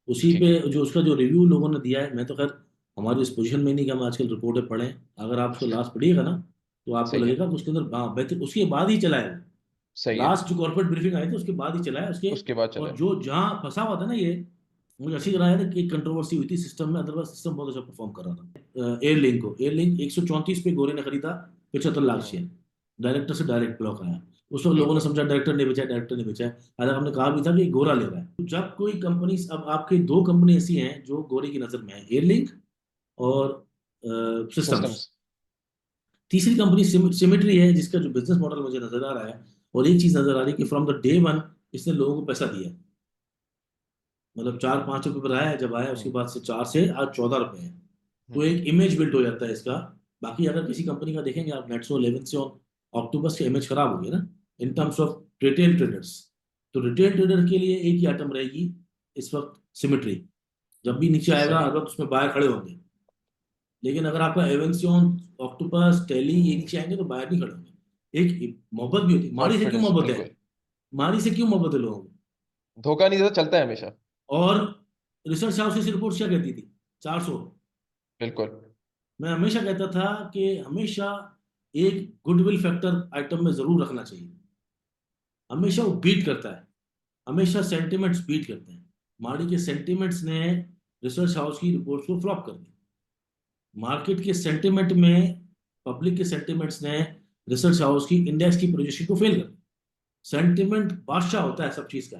उसी ठीक पे है। जो उसका जो रिव्यू लोगों ने दिया है, मैं तो खैर हमारी इस पोजीशन में नहीं कि हम आजकल रिपोर्टें पढ़ें, अगर आप उसको लास्ट पढ़िएगा ना तो आपको सही है। लगेगा कि उसके अंदर हाँ बेहतर, उसके बाद ही चला है। सही है। लास्ट जो कॉर्पोरेट ब्रीफिंग आई थी उसके बाद ही चला है उसके। उसके बाद चला और है। जो जहाँ फंसा हुआ था ना ये, मुझे अच्छी तरह याद है कि एक कंट्रोवर्सी हुई थी सिस्टम में, अदरवाइज सिस्टम बहुत अच्छा परफॉर्म कर रहा था। एयरलिंक को, एयरलिंक 134 पे गोरे ने खरीदा, 75 लाख हम्म। शेयर, डायरेक्टर से डायरेक्ट ब्लॉक आया। उस वक्त लोगों ने बिल्कुल। समझा डायरेक्टर ने बेचा, डायरेक्टर ने बेचा। हालांकि हमने कहा भी था कि गोरा ले रहा है। तो जब कोई कंपनी, अब आपकी दो कंपनी ऐसी हैं जो गोरे की नजर में है, एयरलिंक और सिस्टम्स। सिस्टम्स। तीसरी कंपनी सिमेट्री है, जिसका जो बिजनेस मॉडल मुझे नजर आ रहा है, और एक चीज नजर आ रही है कि फ्रॉम द डे वन इसने लोगों को पैसा दिया है। मतलब 4-5 रुपए पर आया है, जब आया उसके हम्म। बाद से 4 से आज 14 रुपए है। तो हम्म। एक इमेज बिल्ड हो जाता है इसका। बाकी अगर किसी कंपनी का देखेंगे आप, नेटसो 11 से और ऑक्टोपस का इमेज खराब हो गया ना in terms of retail traders. तो रिटेल ट्रेडर के लिए एक ही आइटम रहेगी इस वक्त, सिमेट्री। जब भी नीचे आएगा सही है। हर वक्त उसमें बायर खड़े होंगे। लेकिन अगर आपका एवेंसियन, ऑक्टोपस, टेली ये नीचे आएंगे तो बायर नहीं खड़े होंगे। एक मोहब्बत भी होती है, माड़ी से क्यों कॉन्फिडेंस, मोहब्बत है? बिल्कुल। माड़ी से क्यों मोहब्बत है लोगों को? धोखा नहीं देता, चलता है हमेशा। और रिसर्च हाउस की रिपोर्ट क्या कहती थी? 400। बिल्कुल। मैं हमेशा कहता था कि हमेशा एक गुडविल फैक्टर आइटम में जरूर रखना चाहिए। हमेशा वो बीट करता है, हमेशा सेंटिमेंट्स बीट करते हैं। मार्डी के सेंटिमेंट्स ने रिसर्च हाउस की रिपोर्ट्स को फ्लॉप कर दिया। मार्केट के सेंटिमेंट में, पब्लिक के सेंटिमेंट्स ने रिसर्च हाउस की इंडेक्स की पोजीशन को फेल कर दिया। सेंटिमेंट बादशाह होता है सब चीज का।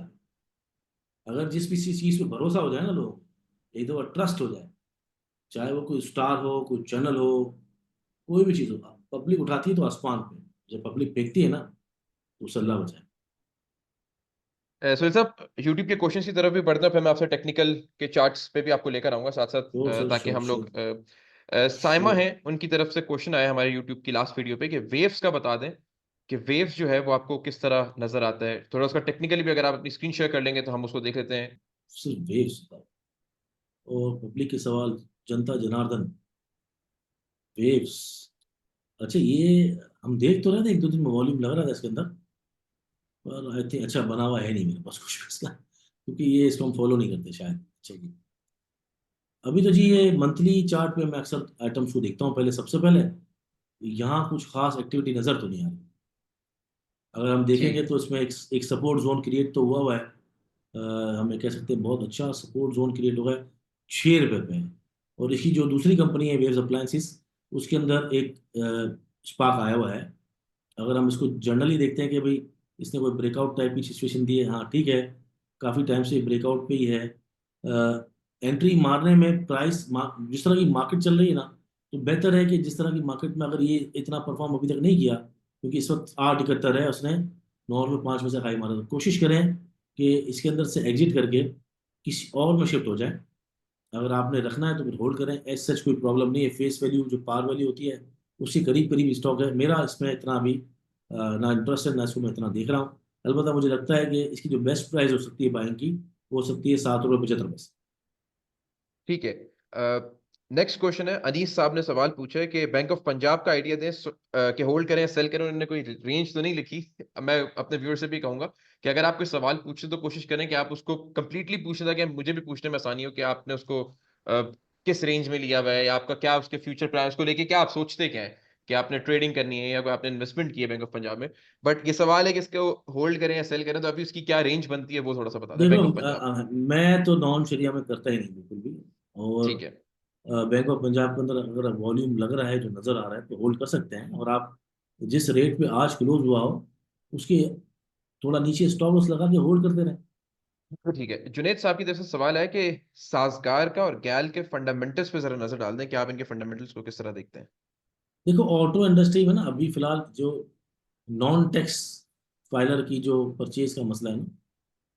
अगर जिस भी चीज पे भरोसा हो जाए ना लोग, एक दो ट्रस्ट हो जाए, चाहे वो कोई स्टार हो, कोई चैनल हो, कोई भी चीज हो, पब्लिक उठाती है तो आसमान पे, जब पब्लिक फेंकती है ना तो सल्ला बचाए। सुनील साहब, यूट्यूब के क्वेश्चन की तरफ भी बढ़ते हैं, फिर मैं आपसे टेक्निकल के चार्ट्स पे भी आपको लेकर आऊंगा साथ साथ, श्योर सर, ताकि श्योर हम लोग श्योर साइमा श्योर। है उनकी तरफ से क्वेश्चन आया हमारे यूट्यूब की लास्ट वीडियो पे कि वेव्स का बता दें कि वेव्स जो है वो आपको किस तरह नजर आता है। थोड़ा उसका टेक्निकली भी अगर आप अपनी स्क्रीन शेयर कर लेंगे तो हम उसको देख लेते हैं। सिर्फ वेव्स और पब्लिक के सवाल, जनता जनार्दन, वेव्स। अच्छा ये हम देख तो रहे थे, एक दो दिन में वॉल्यूम लग रहा था इसके अंदर, पर आई थिंक अच्छा बना हुआ है नहीं मेरे पास कुछ भी इसका, क्योंकि ये इसको हम फॉलो नहीं करते शायद। अच्छा जी, अभी तो जी ये मंथली चार्ट पे मैं अक्सर आइटम्स को देखता हूँ पहले, सबसे पहले यहाँ कुछ खास एक्टिविटी नजर तो नहीं आ रही। अगर हम देखेंगे ठीक। तो इसमें एक सपोर्ट जोन क्रिएट तो हुआ हुआ है। हमें कह सकते हैं बहुत अच्छा सपोर्ट जोन क्रिएट होगा, 6 रुपये पे है। और इसकी जो दूसरी कंपनी है वेव्स अप्लायंसेस, उसके अंदर एक स्पार्क आया हुआ है। अगर हम इसको जनरली देखते हैं कि भाई इसने कोई ब्रेकआउट टाइप की सिचुएशन दी है, हाँ ठीक है, काफ़ी टाइम से ब्रेकआउट पे ही है। एंट्री मारने में जिस तरह की मार्केट चल रही है ना, तो बेहतर है कि जिस तरह की मार्केट में अगर ये इतना परफॉर्म अभी तक नहीं किया, क्योंकि इस वक्त 871 है, उसने नॉर्मल 5 में से हाई मारा, तो कोशिश करें कि इसके अंदर से एग्जिट करके किसी और में शिफ्ट हो जाए। अगर आपने रखना है तो फिर होल्ड करें, एज सच कोई प्रॉब्लम नहीं है। फेस वैल्यू जो पार वैल्यू होती है उसके करीब करीब स्टॉक है। मेरा इसमें इतना अभी ना इंटरेस्ट है, ना इसको मैं इतना देख रहा हूँ। अलबत्ता मुझे लगता है कि इसकी जो बेस्ट प्राइस हो सकती है बाइंग की, वो हो सकती है 7 रुपये 75 पैसे। ठीक है। नेक्स्ट क्वेश्चन है, अनीस साहब ने सवाल पूछा है कि बैंक ऑफ पंजाब का आइडिया दें, कि होल्ड करें या सेल करें। उन्होंने कोई रेंज तो नहीं लिखी। मैं अपने व्यूअर से भी कहूंगा कि अगर आप कोई सवाल पूछे तो कोशिश करें कि आप उसको कंप्लीटली पूछें, ताकि मुझे भी पूछने में आसानी हो कि आपने उसको किस रेंज में लिया हुआ है, या आपका क्या उसके फ्यूचर प्लान को लेके क्या आप सोचते क्या है, कि आपने ट्रेडिंग करनी है या कोई आपने इन्वेस्टमेंट की है बैंक ऑफ पंजाब में। बट ये सवाल है कि इसको होल्ड करें या सेल करें, तो अभी उसकी क्या रेंज बनती है वो थोड़ा सा बता दें देखो बैंक ऑफ पंजाब। मैं तो नॉन शरिया में करता ही नहीं बिल्कुल भी। और ठीक है। बैंक ऑफ पंजाब के अंदर अगर वॉल्यूम लग रहा है, जो नज़र आ रहा है, तो होल्ड कर सकते हैं। और आप जिस रेट पे आज क्लोज हुआ हो उसके थोड़ा नीचे स्टॉप लॉस लगा के होल्ड करते रहे। तो ठीक है, जुनेद साहब की तरफ से सवाल है कि साजगार का और गैल के फंडामेंटल्स पे जरा नजर डाल दें कि आप इनके फंडामेंटल्स को किस तरह देखते हैं। देखो ऑटो इंडस्ट्री में ना अभी फिलहाल जो नॉन टैक्स फाइलर की जो परचेज का मसला है ना,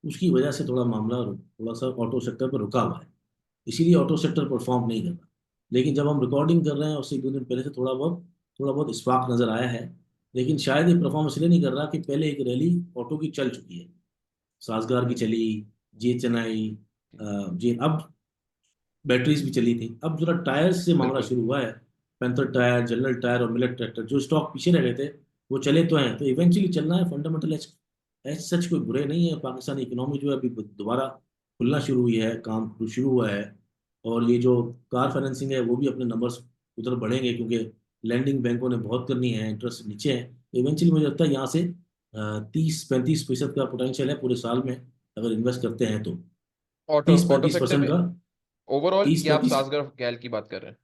उसकी वजह से थोड़ा मामला थोड़ा सा ऑटो सेक्टर पर रुका हुआ है। इसीलिए ऑटो सेक्टर परफॉर्म नहीं कर रहा। लेकिन जब हम रिकॉर्डिंग कर रहे हैं उससे एक दो दिन पहले से थोड़ा बहुत स्पार्क नजर आया है। लेकिन शायद ये परफॉर्म इसलिए नहीं कर रहा कि पहले एक रैली ऑटो की चल चुकी है, साजगार की चली, जे चेन्नई, जे अब बैटरीज भी चली थी। अब जरा टायर्स से मामला बिल्कुल। शुरू हुआ है। पैंथर टायर, जनरल टायर और मिलेट ट्रैक्टर जो स्टॉक पीछे रह गए थे, वो चले तो हैं। तो इवेंचुअली चलना है। फंडामेंटल एज सच कोई बुरे नहीं है। पाकिस्तानी इकोनॉमी जो है अभी दोबारा खुलना शुरू हुई है, काम शुरू हुआ है। और ये जो कार फाइनेंसिंग है वो भी अपने नंबर्स उधर बढ़ेंगे, क्योंकि लैंडिंग बैंकों ने बहुत करनी है, इंटरेस्ट नीचे है। इवेंचुअली मुझे लगता है यहाँ से 30-35% का पोटेंशियल है पूरे साल में, अगर इन्वेस्ट करते हैं तो। ऑटो तीस ऑटो पैंतीस सेक्टर परसेंट में का। ओवरऑल, तीस या आप पैंतीस सासगर गैल की बात कर रहे हैं?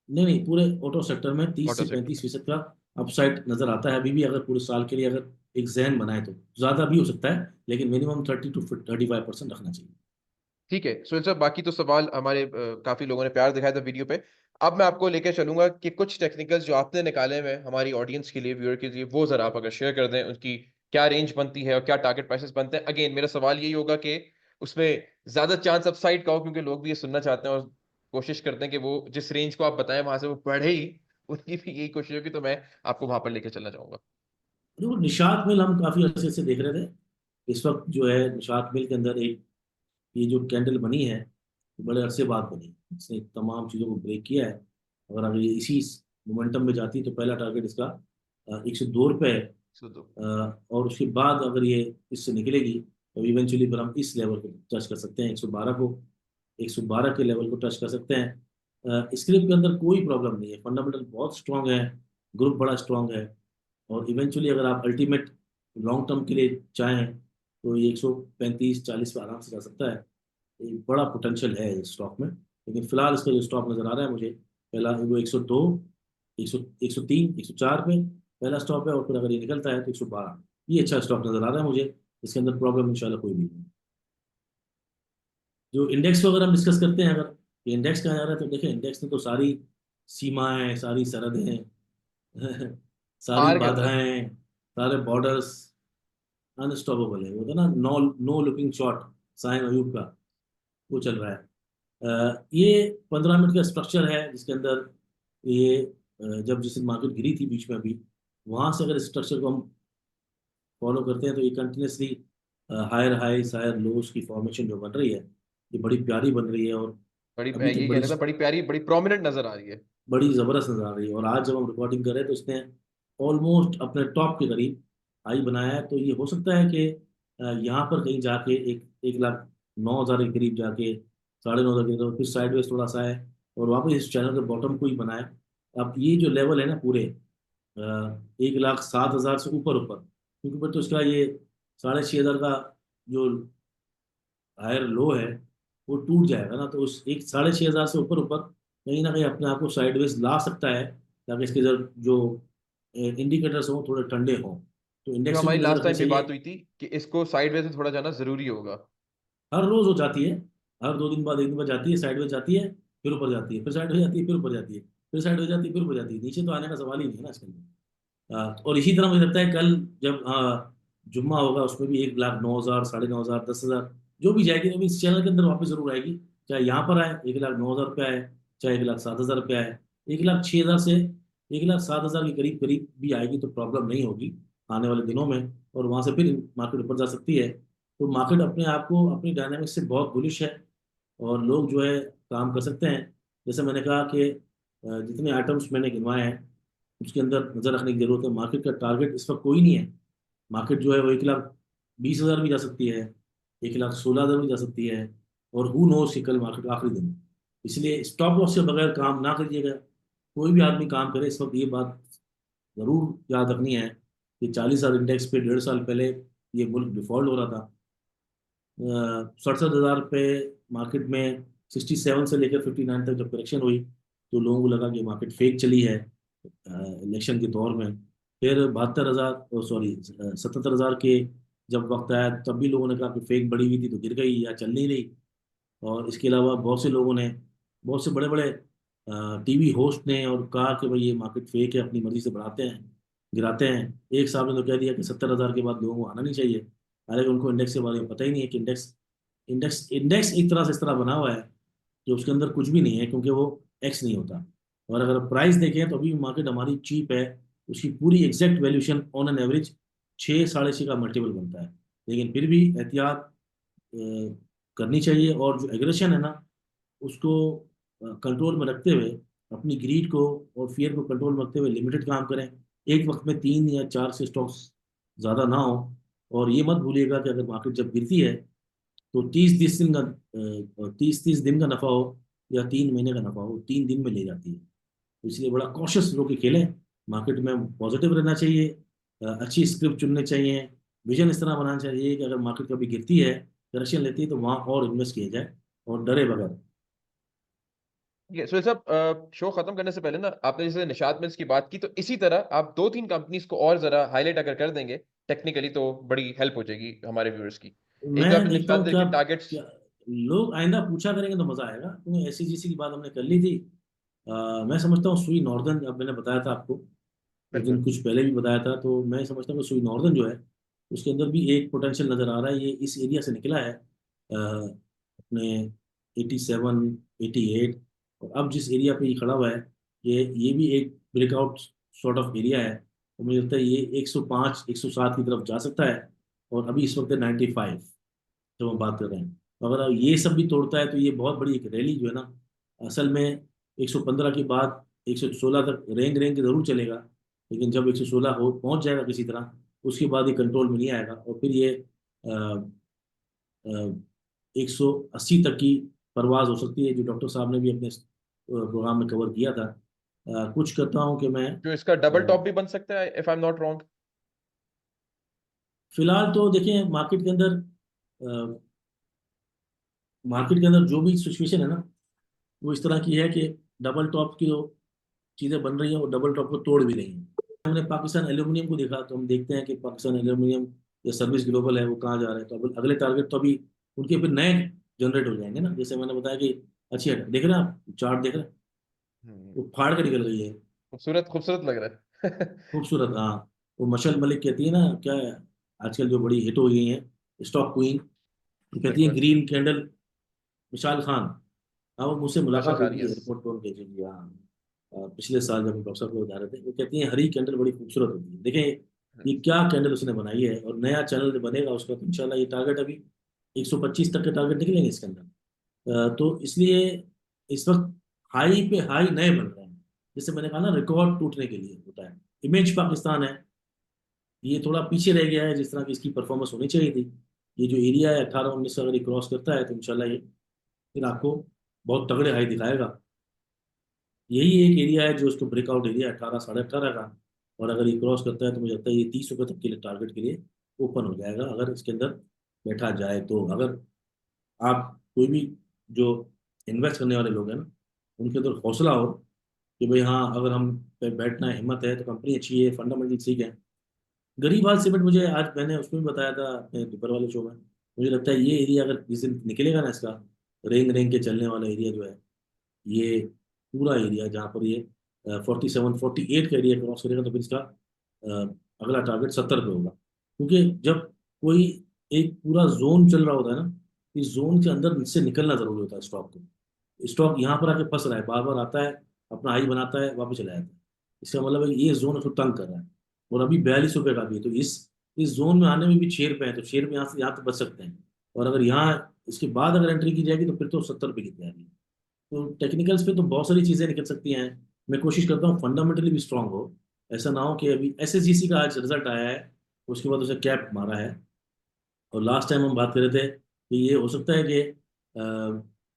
नहीं नहीं, पूरे ऑटो सेक्टर में तीस ऑटो से सेक्टर पैंतीस में। फीसद का अपसाइड नजर आता है अभी भी, अगर पूरे साल के लिए अगर एक जहन बनाए तो। ज्यादा भी हो सकता है, लेकिन मिनिमम 30 to 35% रखना चाहिए। ठीक है सुनील सर, बाकी तो सवाल हमारे काफी लोगों ने प्यार दिखाया था वीडियो पे। अब मैं आपको लेकर चलूंगा कि कुछ टेक्निकल्स जो आपने निकाले हुए हैं हमारी ऑडियंस के लिए, व्यूअर के लिए, वो जरा आप अगर शेयर कर दें, उनकी क्या रेंज बनती है और क्या टारगेट प्राइसेस बनते हैं। अगेन मेरा सवाल यही होगा कि उसमें ज्यादा चांस अपसाइड का हो, क्योंकि लोग भी ये सुनना चाहते हैं और कोशिश करते हैं कि वो जिस रेंज को आप बताएं वहां से वो बढ़े ही। उनकी भी यही कोशिश होगी, तो मैं आपको वहां पर लेकर चलना चाहूंगा। देखो, निशात मिल हम काफी अरसे से देख रहे थे। इस वक्त जो है निशात मिल के अंदर एक ये जो कैंडल बनी है, ये बड़े अरसे बाद बनी है। इसने तमाम चीज़ों को ब्रेक किया है। अगर ये इसी मोमेंटम में जाती तो पहला टारगेट इसका 102 रुपये है। सुनो। और उसके बाद अगर ये इससे निकलेगी तो इवेंचुअली फिर हम इस लेवल को टच कर सकते हैं, 112 को। 112 के लेवल को टच कर सकते हैं। स्क्रिप्ट के अंदर कोई प्रॉब्लम नहीं है, फंडामेंटल बहुत स्ट्रांग है, ग्रुप बड़ा स्ट्रांग है। और इवेंचुअली अगर आप अल्टीमेट लॉन्ग टर्म के लिए चाहें तो ये 135-40 पे आराम से जा सकता है। एक बड़ा पोटेंशियल है इस स्टॉक में। लेकिन फिलहाल इसका जो स्टॉक नजर आ रहा है मुझे, पहला वो 102, 103, 104 पे पहला स्टॉप है। और फिर अगर ये निकलता है तो 112, ये अच्छा स्टॉक नजर आ रहा है मुझे। इसके अंदर प्रॉब्लम इंशाल्लाह कोई नहीं है। जो इंडेक्स को अगर हम डिस्कस करते हैं, अगर ये इंडेक्स कहा जा रहा है, तो देखिए इंडेक्स में तो सारी सीमाएं, सारी सरहदें सारी आर के अंदर। बाधाएं, सारे बॉर्डर्स अनस्टॉपेबल है। वो था ना, no no looking shot, Saim Ayub का, वो चल रहा है। ये 15 मिनट का स्ट्रक्चर है जिसके अंदर ये जब जिस मार्केट गिरी थी बीच में अभी, वहां से अगर स्ट्रक्चर को हम फॉलो करते हैं तो ये कंटिन्यूसली हायर हाइस हायर लोस की फॉर्मेशन जो बन रही है, ये बड़ी प्यारी बन रही है। और बड़ी अभी तक ये बड़ी कहना था, बड़ी प्यारी, बड़ी प्रोमिनेंट नजर आ रही है। बड़ी जबरदस्त नजर आ रही है। और आज जब हम रिकॉर्डिंग कर रहे हैं तो इसने ऑलमोस्ट अपने टॉप के करीब हाई बनाया है। तो ये हो सकता है कि यहाँ पर कहीं जाके 1,09,000 के करीब जाके 9,500 के करीब, फिर साइडवेज थोड़ा सा है और वापस इस चैनल के बॉटम को ही बनाए। अब ये जो लेवल है ना पूरे 1,07,000 से ऊपर ऊपर, क्योंकि फिर तो इसका ये 6,500 का जो हायर लो है वो टूट जाएगा ना, तो उस 6,500 से ऊपर ऊपर कहीं ना कहीं अपने आप को साइडवेज ला सकता है, ताकि इसके जो इंडिकेटर्स हों थोड़े ठंडे हों। तो जो इंडेक्स में भी हमारी नजर लास्ट रखनी टाइम भी चाहिए। बात हुई थी कि इसको साइडवेज में थोड़ा जाना जरूरी होगा। हर रोज हो जाती है, हर 2 दिन बाद, 1 दिन बाद जाती है, साइडवेज जाती है, फिर ऊपर जाती है, फिर साइड हो जाती है, फिर ऊपर जाती है, फिर साइड हो जाती है, फिर ऊपर जाती है। नीचे तो आने का सवाल ही नहीं है ना इसके अंदर। और इसी तरह मुझे लगता है कल जब जुम्मा होगा उसमें भी 1,09,000, 9,500, 10,000 जो भी जाएगी, तो भी इस चैनल के अंदर वापस जरूर आएगी। चाहे यहाँ पर आए 1,09,000 रुपये आए, चाहे 1,07,000 रुपये आए, 1,06,000 से 1,07,000 के करीब करीब भी आएगी तो प्रॉब्लम नहीं होगी आने वाले ठीक दिनों है। में। और वहां से फिर मार्केट ऊपर जा सकती है। तो मार्केट अपने आप को अपनी डायनामिक्स से बहुत बुलिश है। और लोग जो है काम कर सकते हैं। जैसे मैंने कहा कि जितने आइटम्स मैंने गिनवाए हैं उसके अंदर नजर रखने की जरूरत है। मार्केट का टारगेट इस वक्त कोई नहीं है। मार्केट जो है वो 1,20,000 भी जा सकती है, 1,16,000 भी जा सकती है। और हु नोस कि कल मार्केट का आखिरी दिन है। इसलिए स्टॉप लॉस के बगैर काम ना करिएगा। कोई भी आदमी काम करे इस वक्त, ये बात जरूर याद रखनी है कि 40,000 इंडेक्स पे 1.5 साल पहले ये मुल्क डिफॉल्ट हो रहा था। 67,000 पे मार्केट में 67 से लेकर 59 तक जब करेक्शन हुई तो लोगों को लगा कि मार्केट फेक चली है इलेक्शन के दौर में। फिर 72,000, सॉरी 77,000 के जब वक्त आया तब भी लोगों ने कहा कि फेक बढ़ी हुई थी तो गिर गई या चल नहीं रही। और इसके अलावा बहुत से लोगों ने, बहुत से बड़े बड़े टीवी होस्ट ने और कहा कि भाई ये मार्केट फेक है, अपनी मर्जी से बढ़ाते हैं गिराते हैं। एक साहब ने तो कह दिया कि 70,000 के बाद लोगों को आना नहीं चाहिए। हालांकि उनको इंडेक्स के बारे में पता ही नहीं है कि इंडेक्स इंडेक्स इंडेक्स एक तरह से इस तरह बना हुआ है कि उसके अंदर कुछ भी नहीं है, क्योंकि वो एक्स नहीं होता। और अगर प्राइस देखें तो अभी मार्केट हमारी चीप है। उसकी पूरी exact valuation on an average 6, 6.5 का मल्टीपल बनता है। लेकिन फिर भी एहतियात करनी चाहिए। और जो एग्रेशन है ना, उसको कंट्रोल में रखते हुए, अपनी ग्रीड को और फियर को कंट्रोल में रखते हुए लिमिटेड काम करें। एक वक्त में 3 या 4 से स्टॉक्स ज़्यादा ना हो। और ये मत भूलिएगा कि अगर मार्केट जब गिरती है तो 30-30 दिन का नफा हो या 3 महीने का नफा हो, 3 दिन में ले जाती है। तो इसलिए बड़ा कॉशियस लोग खेलें। मार्केट में पॉजिटिव रहना चाहिए, अच्छी स्क्रिप्ट चुननी चाहिए, विजन इस तरह बनाना चाहिए कि अगर मार्केट कभी गिरती है, करेक्शन लेती है, तो वहां और इन्वेस्ट किया जाए और डरे बगैर। ये सुहेल साहब, शो खत्म करने से पहले ना आपने जैसे निशात मिल्स की बात की, तो इसी तरह आप दो तीन कंपनीज को और जरा हाईलाइट अगर कर देंगे टेक्निकली, तो बड़ी हेल्प हो जाएगी हमारे व्यूअर्स की। एक तो मैं आपने देखता निशात हूँ मिल्स क्या के टारगेट्स। क्या लोग आइंदा पूछा करेंगे तो मजा आएगा, क्योंकि एससीजीसी की बात हमने कर ली थी। मैं समझता हूँ सुई नॉर्दर्न, अब मैंने बताया था आपको उस दिन, बिल्कुल। कुछ पहले भी बताया था, तो मैं समझता हूँ कि सुई नॉर्दर्न जो है उसके अंदर भी एक पोटेंशियल नजर आ रहा है। ये इस एरिया से निकला है, अपने 87, 88, और अब जिस एरिया पे ये खड़ा हुआ है, ये भी एक ब्रेकआउट सॉर्ट ऑफ एरिया है। तो मुझे लगता है ये 105, 107 की तरफ जा सकता है, और अभी इस वक्त है 95 जब हम बात कर रहे हैं। तो अगर ये सब भी तोड़ता है तो ये बहुत बड़ी एक रैली जो है ना, असल में 115 के बाद 116 तक रेंग रेंग के जरूर चलेगा, लेकिन जब 116 हो पहुंच जाएगा किसी तरह, उसके बाद ये कंट्रोल में नहीं आएगा, और फिर ये 180 तक की परवाज हो सकती है, जो डॉक्टर साहब ने भी अपने प्रोग्राम में कवर किया था। कुछ करता हूँ कि मैं जो इसका डबल अ, टॉप भी बन सकता है, if I am not wrong. फिलहाल तो देखें मार्केट के अंदर जो भी सिचुएशन है ना, वो इस तरह की है कि डबल टॉप की जो चीजें बन रही हैं वो डबल टॉप को तोड़ भी रही हैं। हमने पाकिस्तान एल्यूमिनियम को देखा, तो हम देखते हैं कि पाकिस्तान एल्यूमिनियम या सर्विस ग्लोबल है, वो कहाँ जा रहा है। तो अब अगले टारगेट तो अभी उनके फिर नए जनरेट हो जाएंगे ना, जैसे मैंने बताया कि अच्छी है, देख रहे हैं आप चार्ट देख रहे हैं, वो फाड़ के निकल रही है। खूबसूरत खूबसूरत लग रहा है। खूबसूरत, हाँ। वो मशल मलिक कहती है ना, क्या है आजकल जो बड़ी हिट हो गई है, स्टॉक क्वीन, वो कहती है बिल्कुल। ग्रीन कैंडल, विशाल खान। हाँ, वो मुझसे विशाल मुलाकात हुई खान, थी यस। एयरपोर्ट पर उनके जी, हाँ। पिछले साल जब डॉक्टर साहब को बता रहे थे, वो कहती है हरी कैंडल बड़ी खूबसूरत होती है। देखें ये क्या कैंडल उसने बनाई है, और नया चैनल बनेगा उसका, तो इंशाल्लाह ये टारगेट अभी 125 तक के टारगेट निकलेंगे इसके अंदर। तो इसलिए इस वक्त हाई पे हाई नए बन रहे हैं, जैसे मैंने कहा ना, रिकॉर्ड टूटने के लिए होता है। इमेज पाकिस्तान है, ये थोड़ा पीछे रह गया है जिस तरह की इसकी परफॉर्मेंस होनी चाहिए थी। ये जो एरिया है 18-19, अगर ये क्रॉस करता है तो इंशाल्लाह ये फिर आपको बहुत तगड़े हाई दिखाएगा। यही एक एरिया है जो उसको ब्रेकआउट एरिया है, 18, 18.5 का। और अगर ये क्रॉस करता है तो मुझे लगता है ये 30 रुपये तक के लिए टारगेट के लिए ओपन हो जाएगा, अगर इसके अंदर बैठा जाए तो। अगर आप कोई भी जो इन्वेस्ट करने वाले लोग हैं ना, उनके अंदर हौसला हो कि भाई हाँ, अगर हम पे बैठना है, हिम्मत है, तो कंपनी अच्छी है, फंडामेंटल ठीक है। गरीब हाल सीमेंट, मुझे आज मैंने उसमें भी बताया था अपने दोपहर वाले शो में, मुझे लगता है ये एरिया अगर जिस दिन निकलेगा ना इसका, रेंग रेंग के चलने वाला एरिया जो है, ये पूरा एरिया जहाँ पर ये 47, 48 का एरिया क्रॉस करेगा, तो फिर इसका अगला टारगेट 70 पे होगा। क्योंकि जब कोई एक पूरा जोन चल रहा होता है ना, इस जोन के अंदर से निकलना जरूरी होता है स्टॉक को। स्टॉक यहाँ पर आके फंस रहा है, बार बार आता है, अपना हाई बनाता है, वापस चला जाता है। इसका मतलब है कि ये जोन उसको तंग कर रहा है, और अभी 42 रुपये का भी है। तो इस जोन में आने में भी 6 रुपये है, तो 6 रुपये यहाँ से बच सकते हैं। और अगर यहाँ इसके बाद अगर एंट्री की जाएगी तो फिर तो 70 रुपये की तैयारी है। तो टेक्निकल्स पे तो बहुत सारी चीजें निकल सकती हैं। मैं कोशिश करता हूँ फंडामेंटली भी स्ट्रांग हो। ऐसा ना हो कि अभी एसएसजीसी का आज रिजल्ट आया है, उसके बाद उसे कैप मारा है, और लास्ट टाइम हम बात कर रहे थे कि ये हो सकता है कि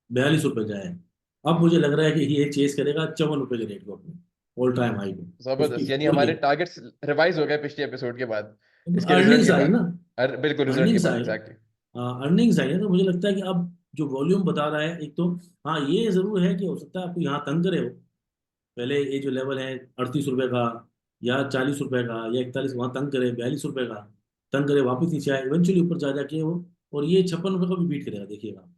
42 रुपये जाए। अब मुझे लग रहा है कि ये चेस करेगा 54 रुपये के रेट को, अपने ऑल टाइम हाई को, जबरदस्त, यानी 54 के। हमारे टारगेट्स रिवाइज हो गए पिछले एपिसोड के बाद, इसके रिजल्ट अर्निंग्स के आई बाद। ना, बिल्कुल, रिजल्ट के अर्निंग्स बाद, आई, एग्जैक्टली। अर्निंग्स आई है, तो मुझे लगता है कि अब जो वॉल्यूम बता रहा है एक तो, हाँ ये जरूर है कि हो सकता है आपको यहाँ तंग करे हो, पहले ये जो लेवल है 38 रुपये का, या 40 रुपये का, या 41, वहाँ तंग करे 42 रुपये का, तंग करे वापस नीचे आए, इवेंचुअली ऊपर जा जाके वो, और ये 56 रुपये का भी बीट करेगा, देखिएगा।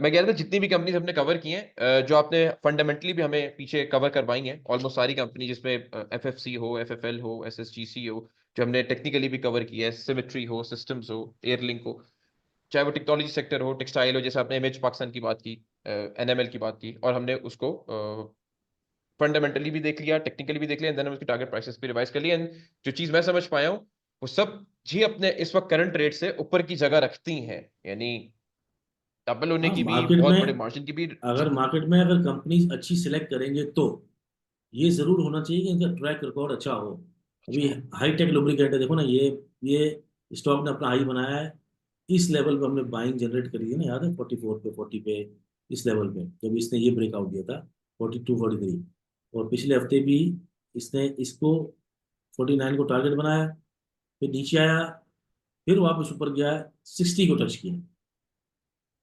मैं कह रहा था जितनी भी कंपनीज हमने कवर की हैं, जो आपने फंडामेंटली भी हमें पीछे कवर करवाई हैं, ऑलमोस्ट सारी कंपनी, जिसमें एफएफसी हो, एफएफएल हो, एसएसजीसी हो, जो हमने टेक्निकली भी कवर किया है, सिमेट्री हो, सिस्टम्स हो, एयरलिंक हो, चाहे वो टेक्नोलॉजी सेक्टर हो, टेक्सटाइल हो, जैसे आपने इमेज पाकिस्तान की बात की, एनएमएल की बात की, और हमने उसको फंडामेंटली भी देख लिया, टेक्निकली भी देख लिया, देन उसकी टारगेट प्राइसेस भी रिवाइज कर लिया। एंड जो चीज मैं समझ पाया हूँ, वो सब जी अपने इस वक्त करंट रेट से ऊपर की जगह रखती हैं, यानी डबल होने हाँ, की भी, मार्केट में, बहुत बड़े मार्जिन की भी अगर जी। मार्केट में अगर कंपनीज अच्छी सिलेक्ट करेंगे तो ये जरूर होना चाहिए कि इनका ट्रैक रिकॉर्ड अच्छा हो। अभी अच्छा। हाई टेक लुब्रिकेंट है, देखो ना, ये स्टॉक ने अपना हाई बनाया है इस लेवल पे हमने बाइंग जनरेट करी थी ना, याद है 44 पे 40 पे, इस लेवल पे जब इसने ये ब्रेकआउट दिया था 42 43। और पिछले हफ्ते भी इसने इसको 49 को टारगेट बनाया, फिर नीचे आया, फिर वापस ऊपर गया, 60 को टच किया,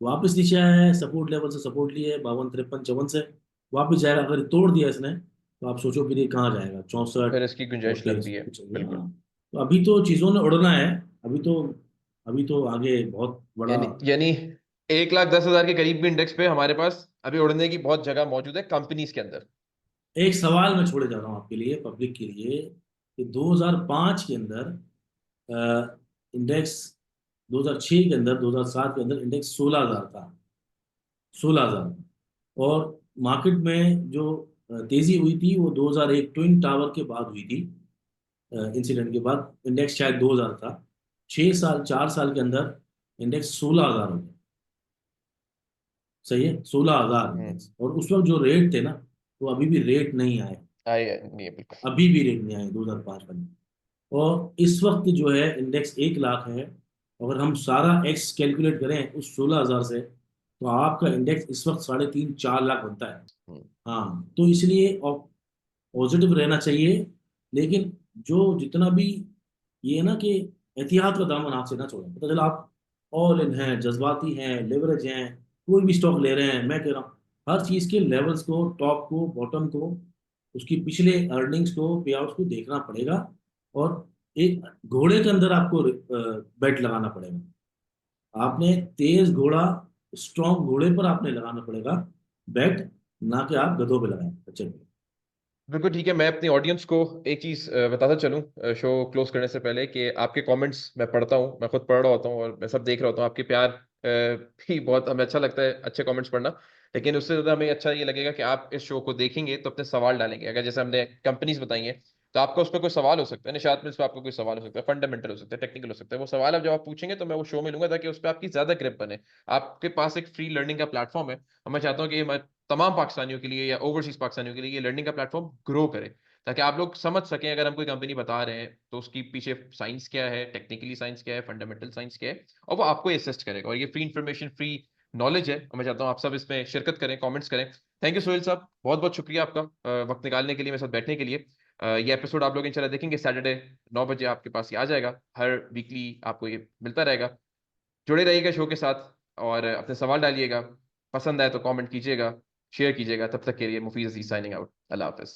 वापस नीचे आया है, सपोर्ट लेवल से सपोर्ट लिए 52 53 54 से वापस जाएगा। अगर तोड़ दिया इसने तो आप सोचो फिर ये कहाँ जाएगा, 64 फिर इसकी गुंजाइश और लंबी है। कुछ। बिल्कुल। हाँ, तो अभी तो चीजों ने उड़ना है। अभी तो अभी तो आगे बहुत बड़ा। यानी 1,10,000 के करीब भी इंडेक्स पे हमारे पास अभी उड़ने की बहुत जगह मौजूद है कंपनीज के अंदर। एक सवाल मैं छोड़े जा रहा हूँ आपके लिए, पब्लिक के लिए, कि 2005 के अंदर इंडेक्स, 2006 के अंदर, 2007 के अंदर इंडेक्स 16,000 था, 16,000। और मार्केट में जो तेजी हुई थी वो 2001 ट्विन टावर के बाद हुई थी, इंसिडेंट के बाद इंडेक्स शायद 2000 था। 6 साल 4 साल के अंदर इंडेक्स 16,000 हो गया। सही है, 16,000 हम्म। इंडेक्स। और उस वक्त जो रेट थे ना, वो अभी भी रेट नहीं आए, नहीं है बिल्कुल। अभी भी रेट नहीं आए 2005 में। और इस वक्त जो है इंडेक्स 1 लाख है। अगर हम सारा एक्स कैलकुलेट करें उस 16,000 से, तो आपका इंडेक्स इस वक्त 3.5 4 लाख बनता है। हम्म। हाँ, तो इसलिए पॉजिटिव रहना चाहिए। लेकिन जो जितना भी ये है ना कि एहतियात का दामन हाथ से ना छोड़ें। पता चला आप ऑल इन हैं, जज्बाती हैं, लेवरेज हैं, कोई भी स्टॉक ले रहे हैं, मैं कह रहा हूँ हर चीज के लेवल्स को, टॉप को, बॉटम को, उसकी पिछले अर्निंग्स को, पे आउट्स को देखना पड़ेगा। और एक घोड़े के अंदर आपको बेट लगाना पड़ेगा। आपने तेज घोड़ा, स्ट्रॉन्ग घोड़े पर आपने लगाना पड़ेगा बेट, ना कि आप गधों पे लगाएं। अच्छा, बिल्कुल ठीक है। मैं अपनी ऑडियंस को एक चीज बताता चलूं शो क्लोज करने से पहले कि आपके कमेंट्स मैं पढ़ता हूं, मैं खुद पढ़ रहा होता हूं और मैं सब देख रहा होता हूं। आपके प्यार भी बहुत हमें अच्छा लगता है, अच्छे कमेंट्स पढ़ना। लेकिन उससे ज्यादा हमें अच्छा ये लगेगा कि आप इस शो को देखेंगे तो अपने सवाल डालेंगे। अगर जैसे हमने कंपनीज बताई हैं तो आपका उस पर कोई सवाल हो सकता है, निशात में इस पर आपका कोई सवाल हो सकता है, फंडामेंटल हो सकता है, टेक्निकल हो सकता है। वो सवाल आप जब आप पूछेंगे तो मैं वो शो में लूंगा ताकि उस पर आपकी ज्यादा ग्रिप बने। आपके पास एक फ्री लर्निंग का प्लेटफॉर्म है और मैं चाहता हूँ कि तमाम पाकिस्तानियों के लिए या ओवरसीज पाकिस्तानियों के लिए ये लर्निंग का प्लेटफॉर्म ग्रो करे, ताकि आप लोग समझ सकें अगर हम कोई कंपनी बता रहे हैं तो उसकी पीछे साइंस क्या है, टेक्निकली साइंस क्या है, फंडामेंटल साइंस क्या है, और वो आपको असिस्ट करेगा। और ये फ्री इंफॉर्मेशन, फ्री नॉलेज है और मैं चाहता हूँ आप सब इसमें शिरकत करें, कमेंट्स करें। थैंक यू सोहेल साहब, बहुत बहुत शुक्रिया आपका वक्त निकालने के लिए, मेरे साथ बैठने के लिए। ये एपिसोड आप लोग इंशाल्लाह देखेंगे, सैटरडे 9 बजे आपके पास ये आ जाएगा। हर वीकली आपको ये मिलता रहेगा। जुड़े रहिएगा शो के साथ और अपने सवाल डालिएगा। पसंद आए तो कमेंट कीजिएगा, शेयर कीजिएगा। तब तक के लिए मुफीज अजीज साइनिंग आउट। अल्लाह हाफिज।